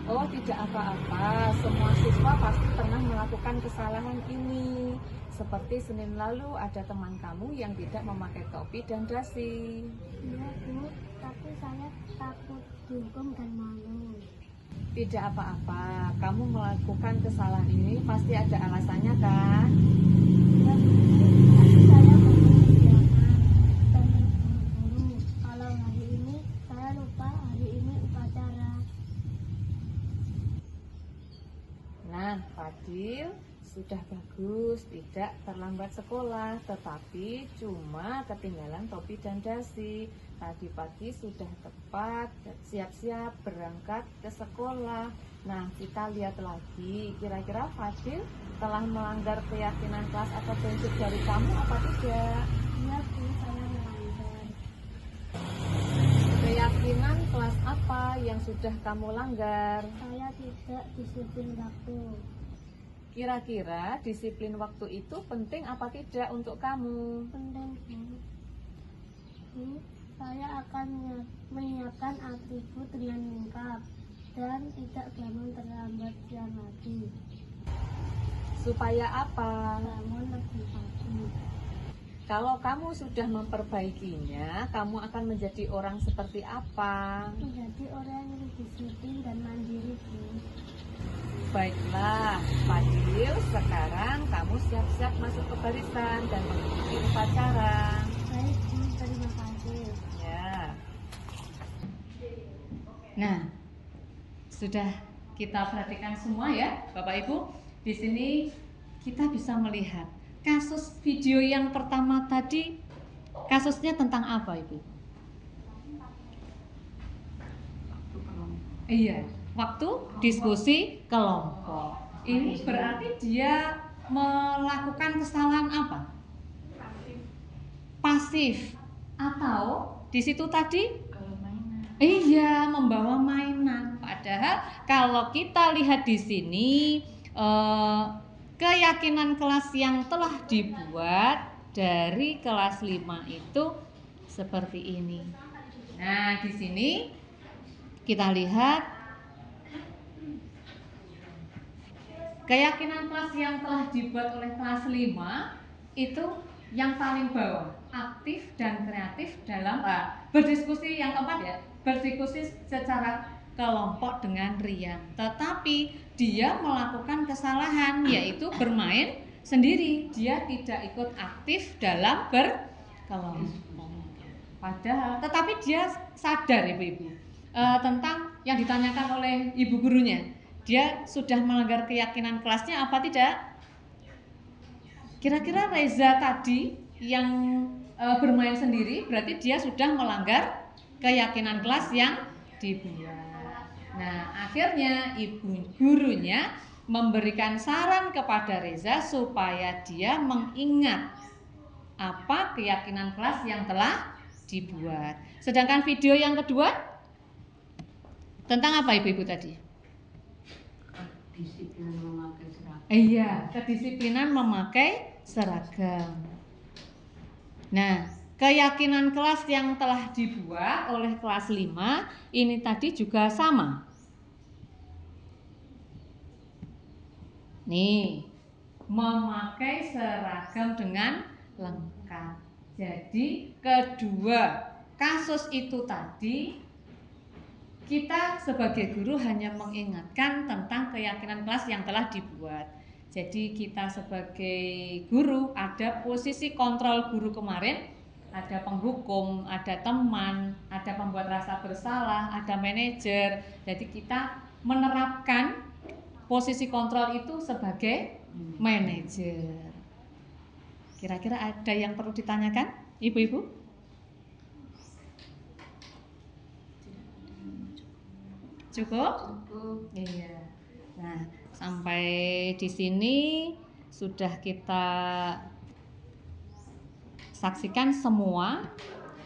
Oh, tidak apa-apa. Semua siswa pasti pernah melakukan kesalahan ini. Seperti Senin lalu ada teman kamu yang tidak memakai topi dan dasi. Iya Bu, tapi saya takut dihukum dan malu. Tidak apa-apa. Kamu melakukan kesalahan ini pasti ada alasannya kan? Iya Bu, tapi saya mengerjakan dan terburu-buru. Kalau hari ini saya lupa hari ini upacara. Nah, Fadil, sudah bagus, tidak terlambat sekolah, tetapi cuma ketinggalan topi dan dasi. Tadi pagi sudah tepat, siap-siap berangkat ke sekolah. Nah, kita lihat lagi, kira-kira Fadil telah melanggar keyakinan kelas atau prinsip dari kamu apa tidak? Iya Bu, saya melanggar. Keyakinan kelas apa yang sudah kamu langgar? Saya tidak disiplin waktu. Kira-kira disiplin waktu itu penting apa tidak untuk kamu? Penting Bu. Bu, saya akan menyiapkan atribut dengan lengkap dan tidak bangun terlambat siang lagi. Supaya apa? Bangun lebih pagi. Kalau kamu sudah memperbaikinya, kamu akan menjadi orang seperti apa? Menjadi orang yang disiplin dan mandiri Bu. Baiklah, Fadil, sekarang kamu siap-siap masuk ke barisan dan mengikuti upacara. Baik Bu, terima kasih. Ya. Nah, sudah kita perhatikan semua ya, Bapak Ibu. Di sini kita bisa melihat kasus video yang pertama tadi, kasusnya tentang apa, Ibu? Iya, waktu diskusi kelompok. Ini berarti dia melakukan kesalahan apa? Pasif. Atau di situ tadi? Iya, membawa mainan. Padahal kalau kita lihat di sini, keyakinan kelas yang telah dibuat dari kelas 5 itu seperti ini. Nah, di sini kita lihat keyakinan kelas yang telah dibuat oleh kelas 5 itu yang paling bawah, aktif dan kreatif dalam berdiskusi. Yang keempat ya, berdiskusi secara kelompok dengan riang. Tetapi dia melakukan kesalahan, yaitu bermain sendiri. Dia tidak ikut aktif dalam berkelompok. Padahal, tetapi dia sadar Ibu-ibu tentang yang ditanyakan oleh ibu gurunya. Dia sudah melanggar keyakinan kelasnya apa tidak? Kira-kira Reza tadi yang bermain sendiri berarti dia sudah melanggar keyakinan kelas yang dibuat. Nah, akhirnya ibu gurunya memberikan saran kepada Reza supaya dia mengingat apa keyakinan kelas yang telah dibuat. Sedangkan video yang kedua tentang apa Ibu-ibu tadi? Kedisiplinan memakai seragam. Iya, kedisiplinan memakai seragam. Nah, keyakinan kelas yang telah dibuat oleh kelas 5 ini tadi juga sama. Nih, memakai seragam dengan lengkap. Jadi kedua kasus itu tadi kita sebagai guru hanya mengingatkan tentang keyakinan kelas yang telah dibuat. Jadi kita sebagai guru ada posisi kontrol guru kemarin, ada penghukum, ada teman, ada pembuat rasa bersalah, ada manajer. Jadi kita menerapkan posisi kontrol itu sebagai manajer. Kira-kira ada yang perlu ditanyakan, Ibu-ibu? Cukup? Iya. Nah, sampai di sini sudah kita saksikan semua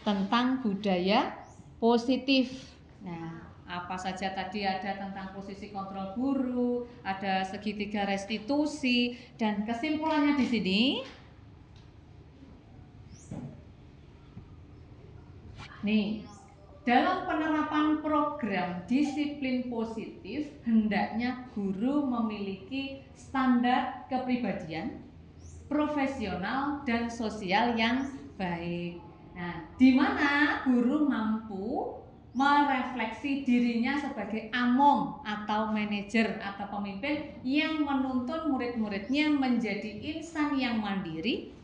tentang budaya positif. Nah, apa saja tadi ada tentang posisi kontrol guru, ada segitiga restitusi, dan kesimpulannya di sini nih, dalam penerapan program disiplin positif, hendaknya guru memiliki standar kepribadian, profesional, dan sosial yang baik. Nah, di mana guru mampu merefleksi dirinya sebagai among atau manajer atau pemimpin yang menuntun murid-muridnya menjadi insan yang mandiri,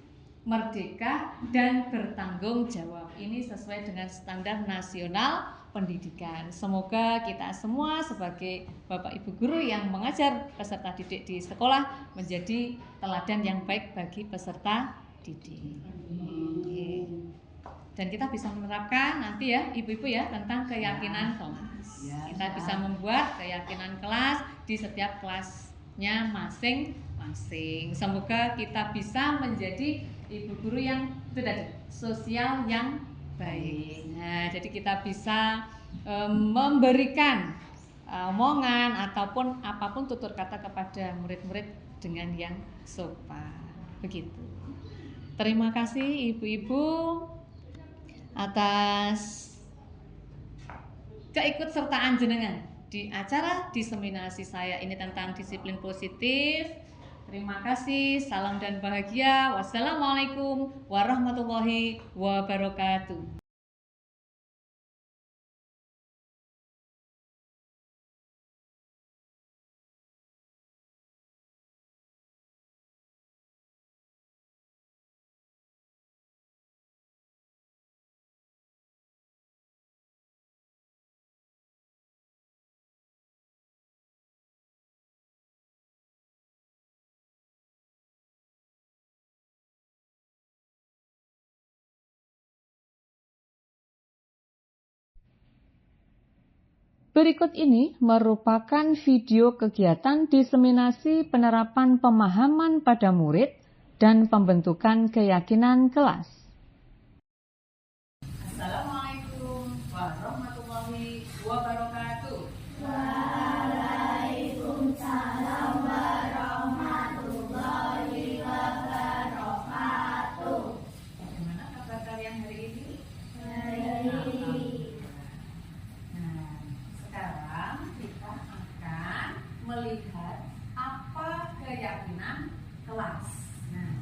merdeka, dan bertanggung jawab. Ini sesuai dengan standar nasional pendidikan. Semoga kita semua sebagai Bapak Ibu guru yang mengajar peserta didik di sekolah menjadi teladan yang baik bagi peserta didik. Dan kita bisa menerapkan nanti ya Ibu-ibu ya tentang keyakinan kelas. Kita bisa membuat keyakinan kelas di setiap kelasnya masing-masing. Semoga kita bisa menjadi ibu guru yang itu tadi sosial yang baik. Nah, jadi kita bisa memberikan omongan ataupun apapun tutur kata kepada murid-murid dengan yang sopan. Begitu. Terima kasih ibu-ibu atas keikutsertaan jenengan di acara diseminasi saya ini tentang disiplin positif. Terima kasih, salam dan bahagia. Wassalamualaikum warahmatullahi wabarakatuh. Berikut ini merupakan video kegiatan diseminasi penerapan pemahaman pada murid dan pembentukan keyakinan kelas. Assalamualaikum warahmatullahi wabarakatuh. Waalaikumsalam warahmatullahi wabarakatuh. Bagaimana kabar kalian hari ini? Melihat apa keyakinan kelas. Nah,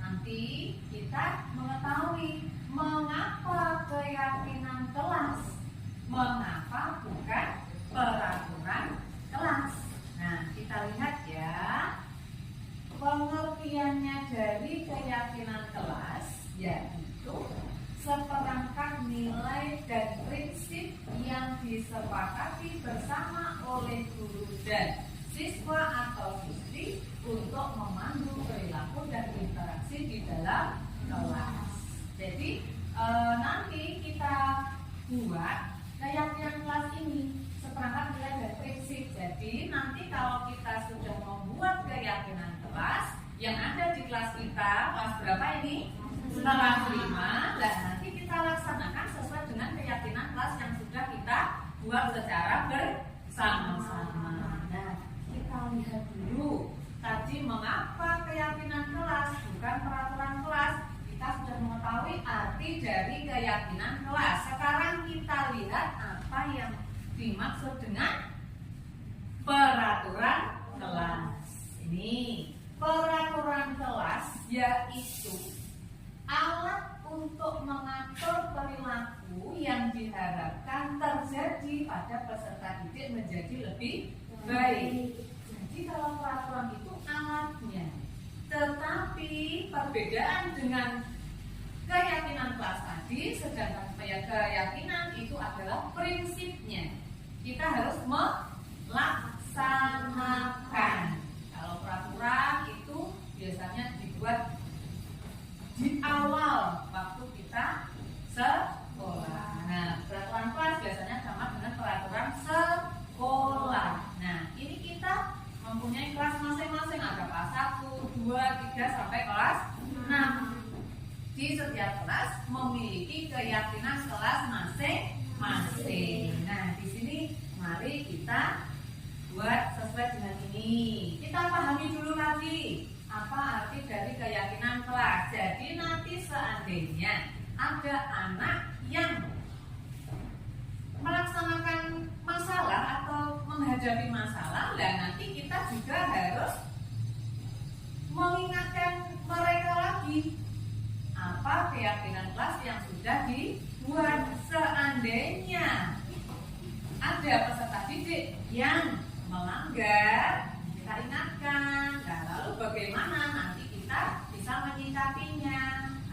nanti kita mengetahui mengapa keyakinan kelas, mengapa bukan peraturan kelas. Nah, kita lihat ya, pengertiannya dari keyakinan kelas yaitu seperangkat nilai dan prinsip yang disepakati bersama oleh guru dan siswa atau siswi untuk memandu perilaku dan interaksi di dalam kelas. Jadi nanti kita buat keyakinan kelas ini seperangkat nilai dan prinsip. Jadi nanti kalau kita sudah membuat keyakinan kelas yang ada di kelas kita, kelas berapa ini? Kelas 5, dan nanti kita laksanakan sesuai dengan keyakinan kelas yang sudah kita buat secara bersama-sama. Nah, kita lihat dulu tadi mengapa keyakinan kelas bukan peraturan kelas. Kita sudah mengetahui arti dari keyakinan kelas. Sekarang kita lihat apa yang dimaksud dengan peraturan kelas. Ini peraturan kelas yaitu alat untuk mengatur perilaku perilaku yang diharapkan terjadi pada peserta didik menjadi lebih baik. Jadi kalau peraturan itu alatnya, tetapi perbedaan dengan keyakinan kelas tadi, sedangkan keyakinan itu adalah prinsipnya. Kita harus melaksanakan. Kalau peraturan itu biasanya dibuat di awal waktu kita sekolah. Nah, peraturan kelas biasanya sama dengan peraturan sekolah. Nah, ini kita mempunyai kelas masing-masing, ada kelas 1, 2, 3 sampai kelas 6. Di setiap kelas memiliki keyakinan kelas masing-masing. Nah, di sini mari kita buat sesuai dengan ini. Kita pahami dulu lagi apa arti dari keyakinan kelas. Jadi nanti seandainya ada anak yang melaksanakan masalah atau menghadapi masalah, dan nanti kita juga harus mengingatkan mereka lagi apa keyakinan kelas yang sudah dibuat. Seandainya ada peserta didik yang melanggar, kita ingatkan. Nah, lalu bagaimana nanti kita bisa menyikapinya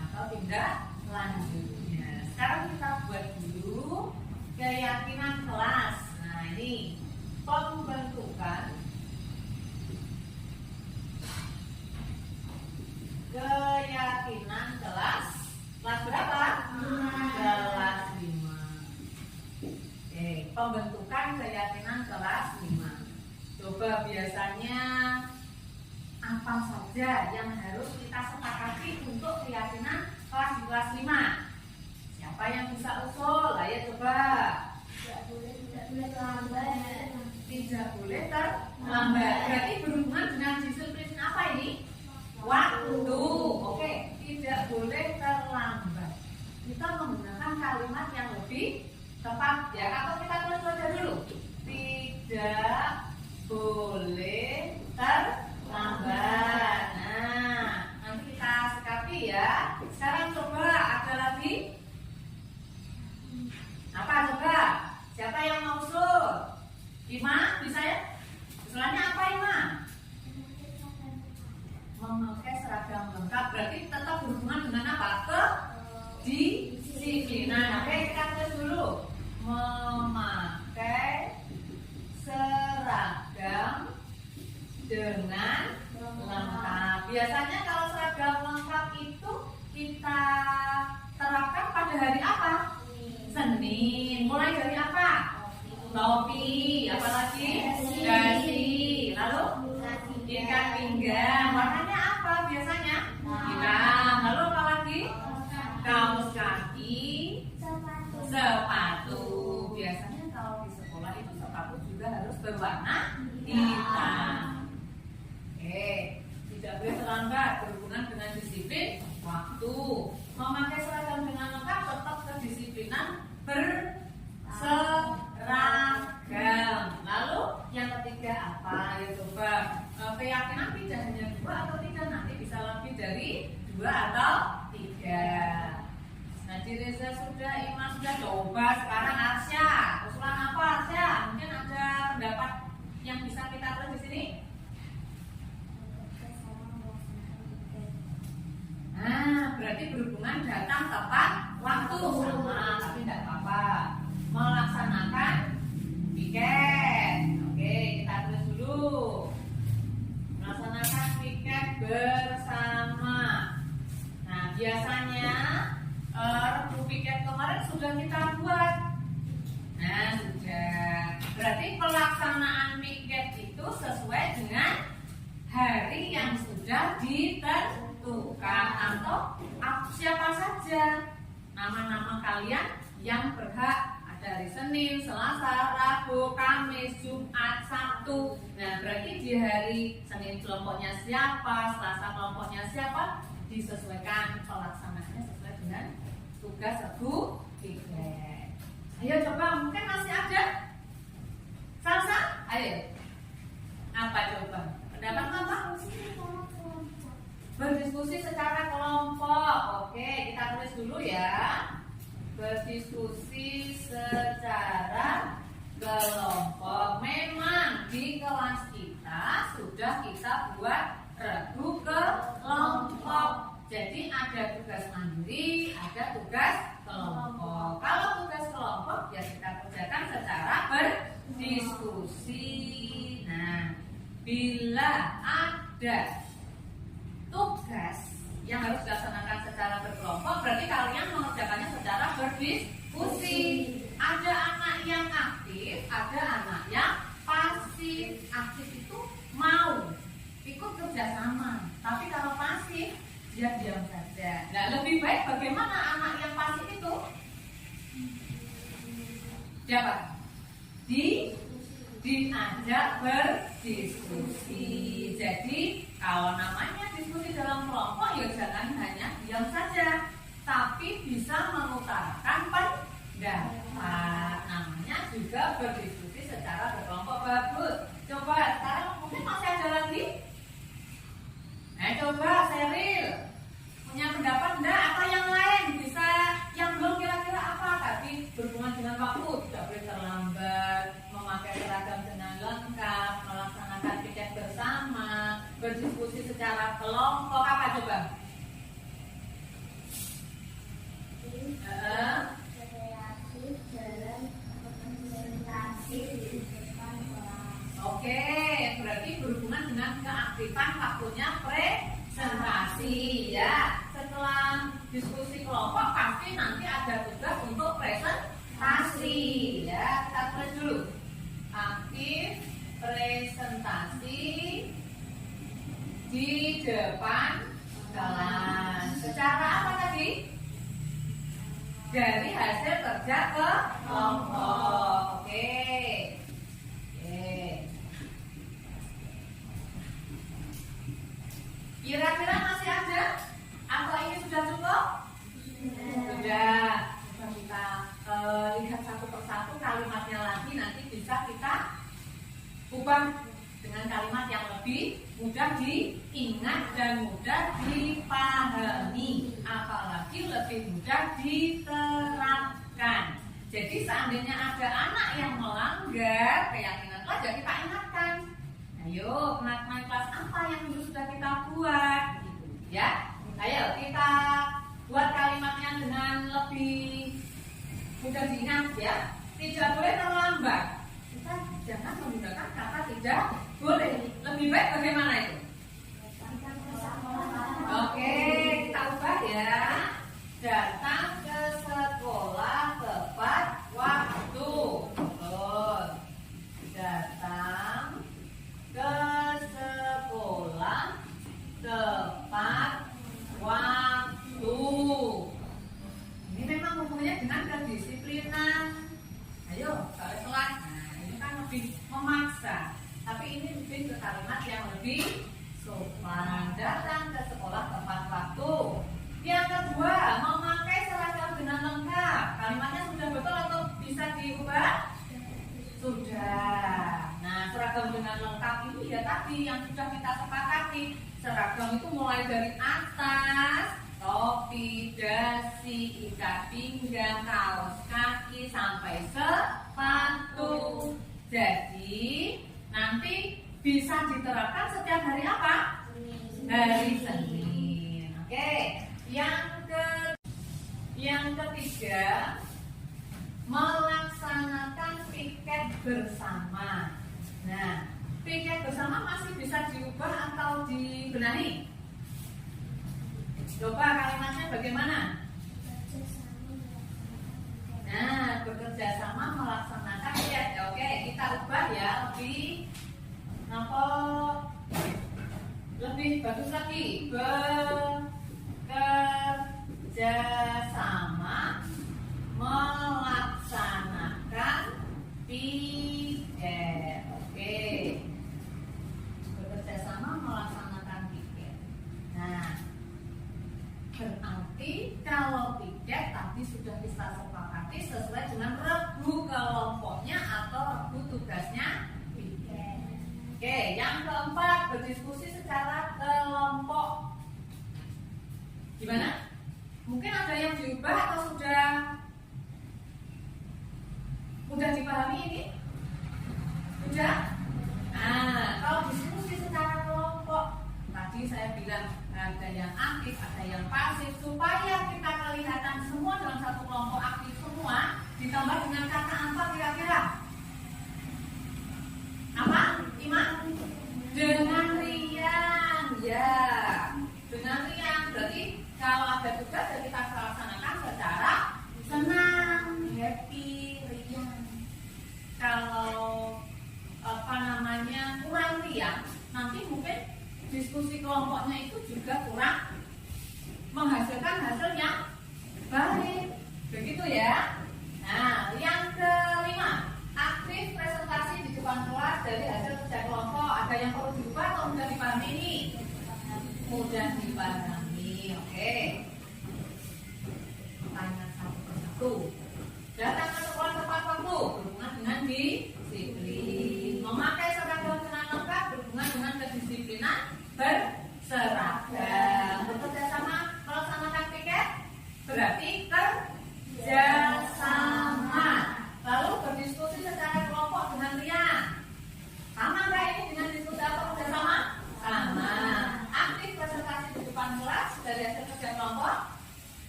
atau tindak lanjutnya. Sekarang kita buat dulu keyakinan kelas. Nah, ini pembentukan keyakinan kelas berapa? Kelas 5. Oke, pembentukan keyakinan kelas 5. Coba biasanya apa saja yang harus kita sepakati untuk keyakinan kelas di kelas 5? Siapa yang bisa usul? Ayo coba. Tidak boleh terlambat. Tidak boleh terlambat. Berarti berhubungan dengan disiplin apa ini? Waktu. Oke, tidak boleh terlambat. Kita menggunakan kalimat yang lebih tepat ya. Atau kita tulis saja dulu. Tidak boleh terlambat. Nah, nanti kita sikapi ya. Sekarang coba ada lagi. Apa coba? Siapa yang mau usul? Ima, bisa ya? Usulannya apa Ima? Memakai seragam lengkap. Berarti tetap berhubungan dengan apa? Kedisiplinan. Oke, kita tulis dulu. Memakai seragam dengan lengkap. Biasanya kalau seragam lengkap itu kita terapkan pada hari apa? Senin. Mulai dari apa? Topi. Apa lagi? Dasi. Lalu? Ikat pinggang. Warnanya apa biasanya? Hitam. Lalu apa lagi? Kaos kaki. Sepatu. Biasanya kalau di sekolah itu sepatu juga harus berwarna hitam. Oke, tidak boleh terlambat, berhubungan dengan disiplin waktu. Memakai seragam dengan lengkap, tetap kedisiplinan berseragam. Lalu yang ketiga apa? Ya coba. Keyakinan tidak hanya 2 atau 3, nanti bisa lebih dari 2 atau 3. Najib Reza sudah, Iman sudah. Coba sekarang Arsya. Usulan apa Arsya? Mungkin ada pendapat yang bisa kita tulis di sini. Nah, berarti berhubungan datang tepat waktu. Sama, tapi tidak apa-apa. Melaksanakan piket. Oke, kita tulis dulu. Melaksanakan piket bersama. Nah, biasanya regu piket kemarin sudah kita buat. Nah, sudah. Berarti pelaksanaan piket itu sesuai dengan hari yang sudah ditentukan, atau siapa saja nama-nama kalian yang berhak. Ada hari Senin, Selasa, Rabu, Kamis, Jumat, Sabtu. Nah, berarti di hari Senin kelompoknya siapa, Selasa kelompoknya siapa, disesuaikan pelaksanaannya sesuai dengan tugas regu piket. Ayo coba, mungkin masih ada? Salsa? Ayo. Apa coba? Pendapat apa? Berdiskusi secara kelompok. Oke, kita tulis dulu ya. berdiskusi secara kelompok. Memang di kelas kita sudah kita buat regu kelompok. Jadi ada tugas mandiri, ada tugas kelompok. Kalau tugas kelompok ya kita kerjakan secara berdiskusi. Nah, bila ada tugas yang harus dilaksanakan secara berkelompok, berarti kalian mengerjakannya secara berdiskusi. Ada anak yang aktif, ada anak yang pasif. Aktif itu mau ikut kerjasama, tapi kalau pasif dia diam saja. Nah, lebih baik bagaimana anak yang pasif itu? Siapa? Diajak berdiskusi. Jadi kalau namanya diskusi dalam kelompok ya jangan hanya diam saja, tapi bisa mengutarakan pendapat. Namanya juga berdiskusi secara berkelompok. Bagus. Coba sekarang mungkin masih ada lagi. Coba Seril punya pendapat enggak atau yang lain bisa yang belum kira-kira apa tadi berhubungan dengan waktu, tidak boleh terlambat, memakai seragam dengan lengkap, melaksanakan piket bersama, berdiskusi secara kelompok, apa coba? Kreatif dalam presentasi di depan kelas. Oke, berarti berhubungan dengan keaktifan waktunya presentasi ya. Setelah diskusi kelompok pasti nanti ada tugas untuk presentasi ya. Kita tulis dulu. Aktif presentasi di depan kelas. Secara apa tadi? Dari hasil kerja kelompok. Oke. Kira-kira masih ada? Atau ini sudah cukup? Sudah. Kita lihat satu persatu kalimatnya lagi, nanti bisa kita ubah dengan kalimat yang lebih mudah diingat dan mudah dipahami, apalagi lebih mudah diterapkan. Jadi seandainya ada anak yang melanggar keyakinan kelas, ya kita ingatkan. Ayo, kelas apa yang dulu sudah kita buat, gitu, ya. Ayo kita buat kalimatnya dengan lebih mudah diingat, ya. Tidak boleh terlambat. Kita jangan menggunakan kata tidak boleh. Lebih baik bagaimana itu? Oke, kita ubah ya. Datang ke sekolah tepat waktu. Betul. Datang ke sekolah tepat waktu. Ini memang hubungannya dengan kedisiplinan. Ayo, kalau telat, nah ini kan lebih memaksa. Tapi ini lebih ke kalimat yang lebih sopan. Datang ke sekolah tepat waktu. Yang kedua, memakai seragam dengan lengkap. Kalimatnya sudah betul atau bisa diubah? Sudah. Nah, seragam dengan lengkap ini ya tadi yang sudah kita sepakati. Seragam itu mulai dari atas, topi, dasi, ikat pinggang, kaos kaki, sampai sepatu. Jadi nanti bisa diterapkan setiap hari apa? Hari Senin. Oke. Yang ketiga, melaksanakan piket bersama. Nah, piket bersama masih bisa diubah atau dibenahi? Coba kalimatnya bagaimana? Nah, bekerja sama melaksanakan piket. Oke, kita ubah ya lebih bagus lagi. Bekerja sama melaksanakan piket. Oke. Bekerja sama melaksanakan piket. Nah, berarti kalau piket tadi sudah kita sepakati sesuai dengan regu kelompoknya atau regu tugasnya piket. Oke, yang keempat, berdiskusi secara kelompok. Gimana? Mungkin ada yang diubah atau sudah ada yang aktif, ada yang pasif, supaya kita kelihatan semua dalam satu kelompok aktif semua, ditambah dengan kata apa kira-kira? Apa? Ima? Dengan riang, ya. Dengan riang, berarti kalau ada tugas ya kita laksanakan secara senang, happy, riang. Kalau kurang riang, nanti mungkin diskusi kelompoknya itu juga kurang menghasilkan hasil yang baik, begitu ya. Nah, yang kelima, aktif presentasi di depan kelas dari hasil kerja kelompok. Ada yang perlu diubah atau mudah dipahami ini? Mudah dipahami, oke. Tanya satu persatu. Datang ke sekolah tepat waktu, berhubungan dengan disiplin. Memakai seragam dengan lengkap, berhubungan dengan kedisiplinan berseragam. Bekerja sama melaksanakan piket, berarti kerjasama. Lalu berdiskusi secara kelompok dengan riang. Sama nggak ini dengan diskusi atau kerjasama? Sama. Aktif presentasi di depan kelas dari hasil kerja kelompok,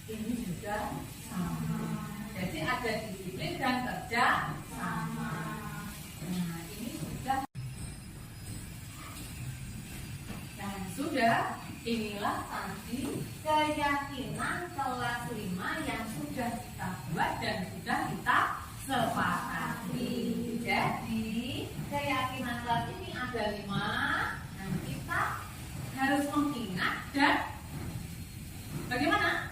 ini juga sama. Jadi ada disiplin dan kerja sama. Nah, ini sudah. Dan sudah, inilah tadi keyakinan kelas 5 yang sudah kita buat dan sudah kita sepakati. Jadi keyakinan kelas ini ada 5. Dan kita harus mengingat dan bagaimana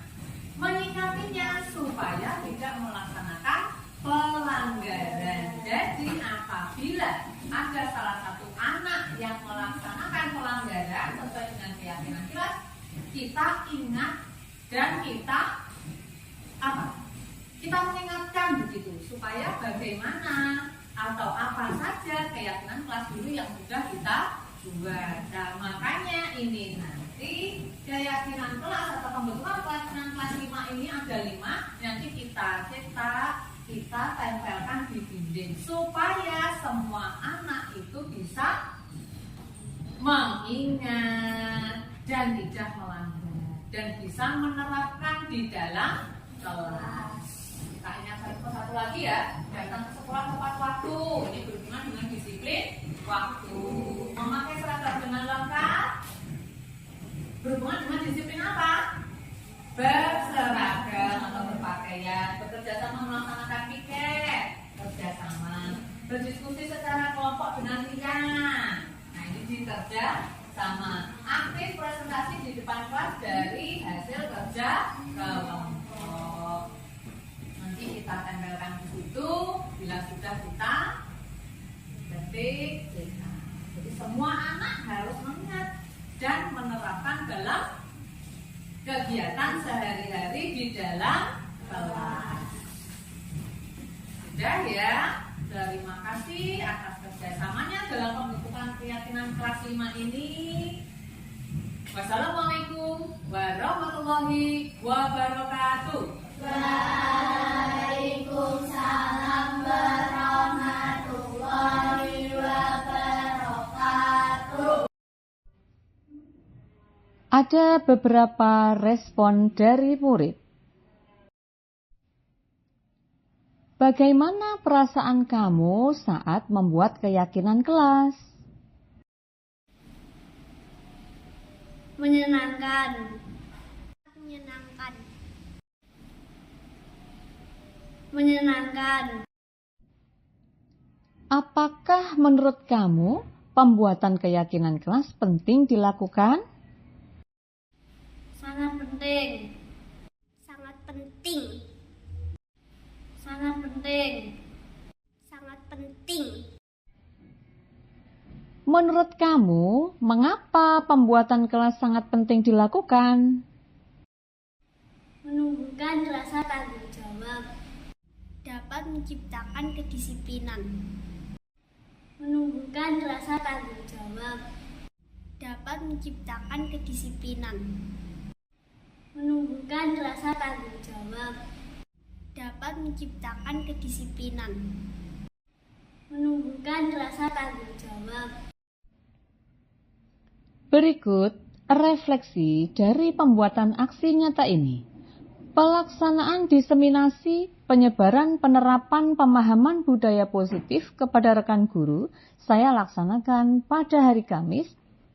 menyikapinya supaya tidak melaksanakan pelanggaran. Jadi apabila ada salah satu anak yang melaksanakan pelanggaran sesuai dengan keyakinan kelas, kita ingat dan kita apa? Kita mengingatkan begitu supaya bagaimana atau apa saja keyakinan kelas dulu yang sudah kita buat. Nah, makanya ini nanti keyakinan kelas atau pembentukan keyakinan kelas 5 ini ada 5. Nanti kita cetak, kita tempelkan di dinding supaya semua anak itu bisa mengingat dan tidak melanggar dan bisa menerapkan di dalam kelas. Kita ingat satu lagi ya, datang ke sekolah tepat waktu. Ini berhubungan dengan disiplin waktu. Memakai seragam dengan lengkap berhubungan dengan disiplin apa? Berseragam atau berpakaian. Bekerja sama melaksanakan piket, kerja sama. Berdiskusi secara kelompok dengan riang. Nah, ini dikerja sama. Aktif presentasi di depan kelas dari hasil kerja kelompok. Nanti kita tempelkan di situ. Bila sudah kita ketik. Jadi semua anak harus mengingat dan menerapkan dalam kegiatan sehari-hari di dalam kelas. Sudah ya. Terima kasih atas kerjasamanya dalam pembentukan keyakinan kelas 5 ini. Wassalamualaikum warahmatullahi wabarakatuh. Waalaikumsalam warahmatullahi wabarakatuh. Ada beberapa respon dari murid. Bagaimana perasaan kamu saat membuat keyakinan kelas? Menyenangkan. Menyenangkan. Menyenangkan. Apakah menurut kamu pembuatan keyakinan kelas penting dilakukan? Sangat penting. Sangat penting. Sangat penting. Sangat penting. Menurut kamu, mengapa pembuatan kelas sangat penting dilakukan? Menumbuhkan rasa tanggung jawab. Dapat menciptakan kedisiplinan. Menumbuhkan rasa tanggung jawab. Dapat menciptakan kedisiplinan. Menumbuhkan rasa tanggung jawab. Dapat menciptakan kedisiplinan. Menumbuhkan rasa tanggung jawab. Berikut Refleksi dari pembuatan aksi nyata ini. Pelaksanaan diseminasi penyebaran penerapan pemahaman budaya positif kepada rekan guru saya laksanakan pada hari Kamis,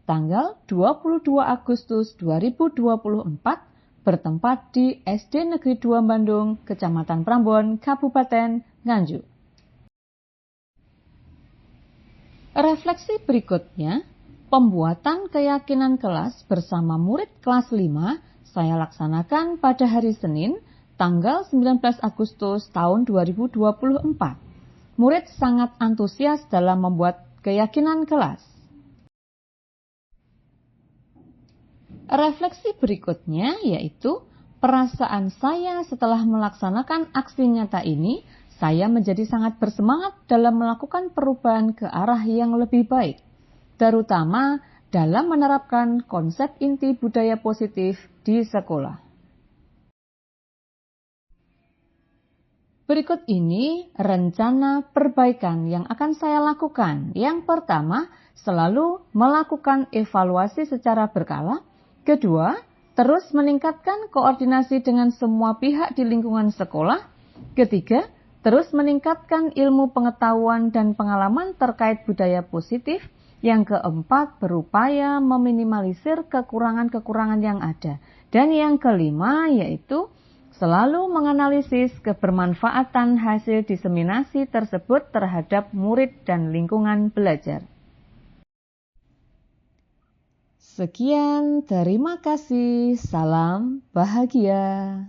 tanggal 22 Agustus 2024, bertempat di SD Negeri 2 Bandung, Kecamatan Prambon, Kabupaten Nganjuk. Refleksi berikutnya, pembuatan keyakinan kelas bersama murid kelas 5 saya laksanakan pada hari Senin, tanggal 19 Agustus tahun 2024. Murid sangat antusias dalam membuat keyakinan kelas. Refleksi berikutnya yaitu perasaan saya setelah melaksanakan aksi nyata ini, saya menjadi sangat bersemangat dalam melakukan perubahan ke arah yang lebih baik, terutama dalam menerapkan konsep inti budaya positif di sekolah. Berikut ini rencana perbaikan yang akan saya lakukan. Yang pertama, selalu melakukan evaluasi secara berkala. Kedua, terus meningkatkan koordinasi dengan semua pihak di lingkungan sekolah. Ketiga, terus meningkatkan ilmu pengetahuan dan pengalaman terkait budaya positif. Yang keempat, berupaya meminimalisir kekurangan-kekurangan yang ada. Dan yang kelima, yaitu selalu menganalisis kebermanfaatan hasil diseminasi tersebut terhadap murid dan lingkungan belajar. Sekian, terima kasih. Salam bahagia.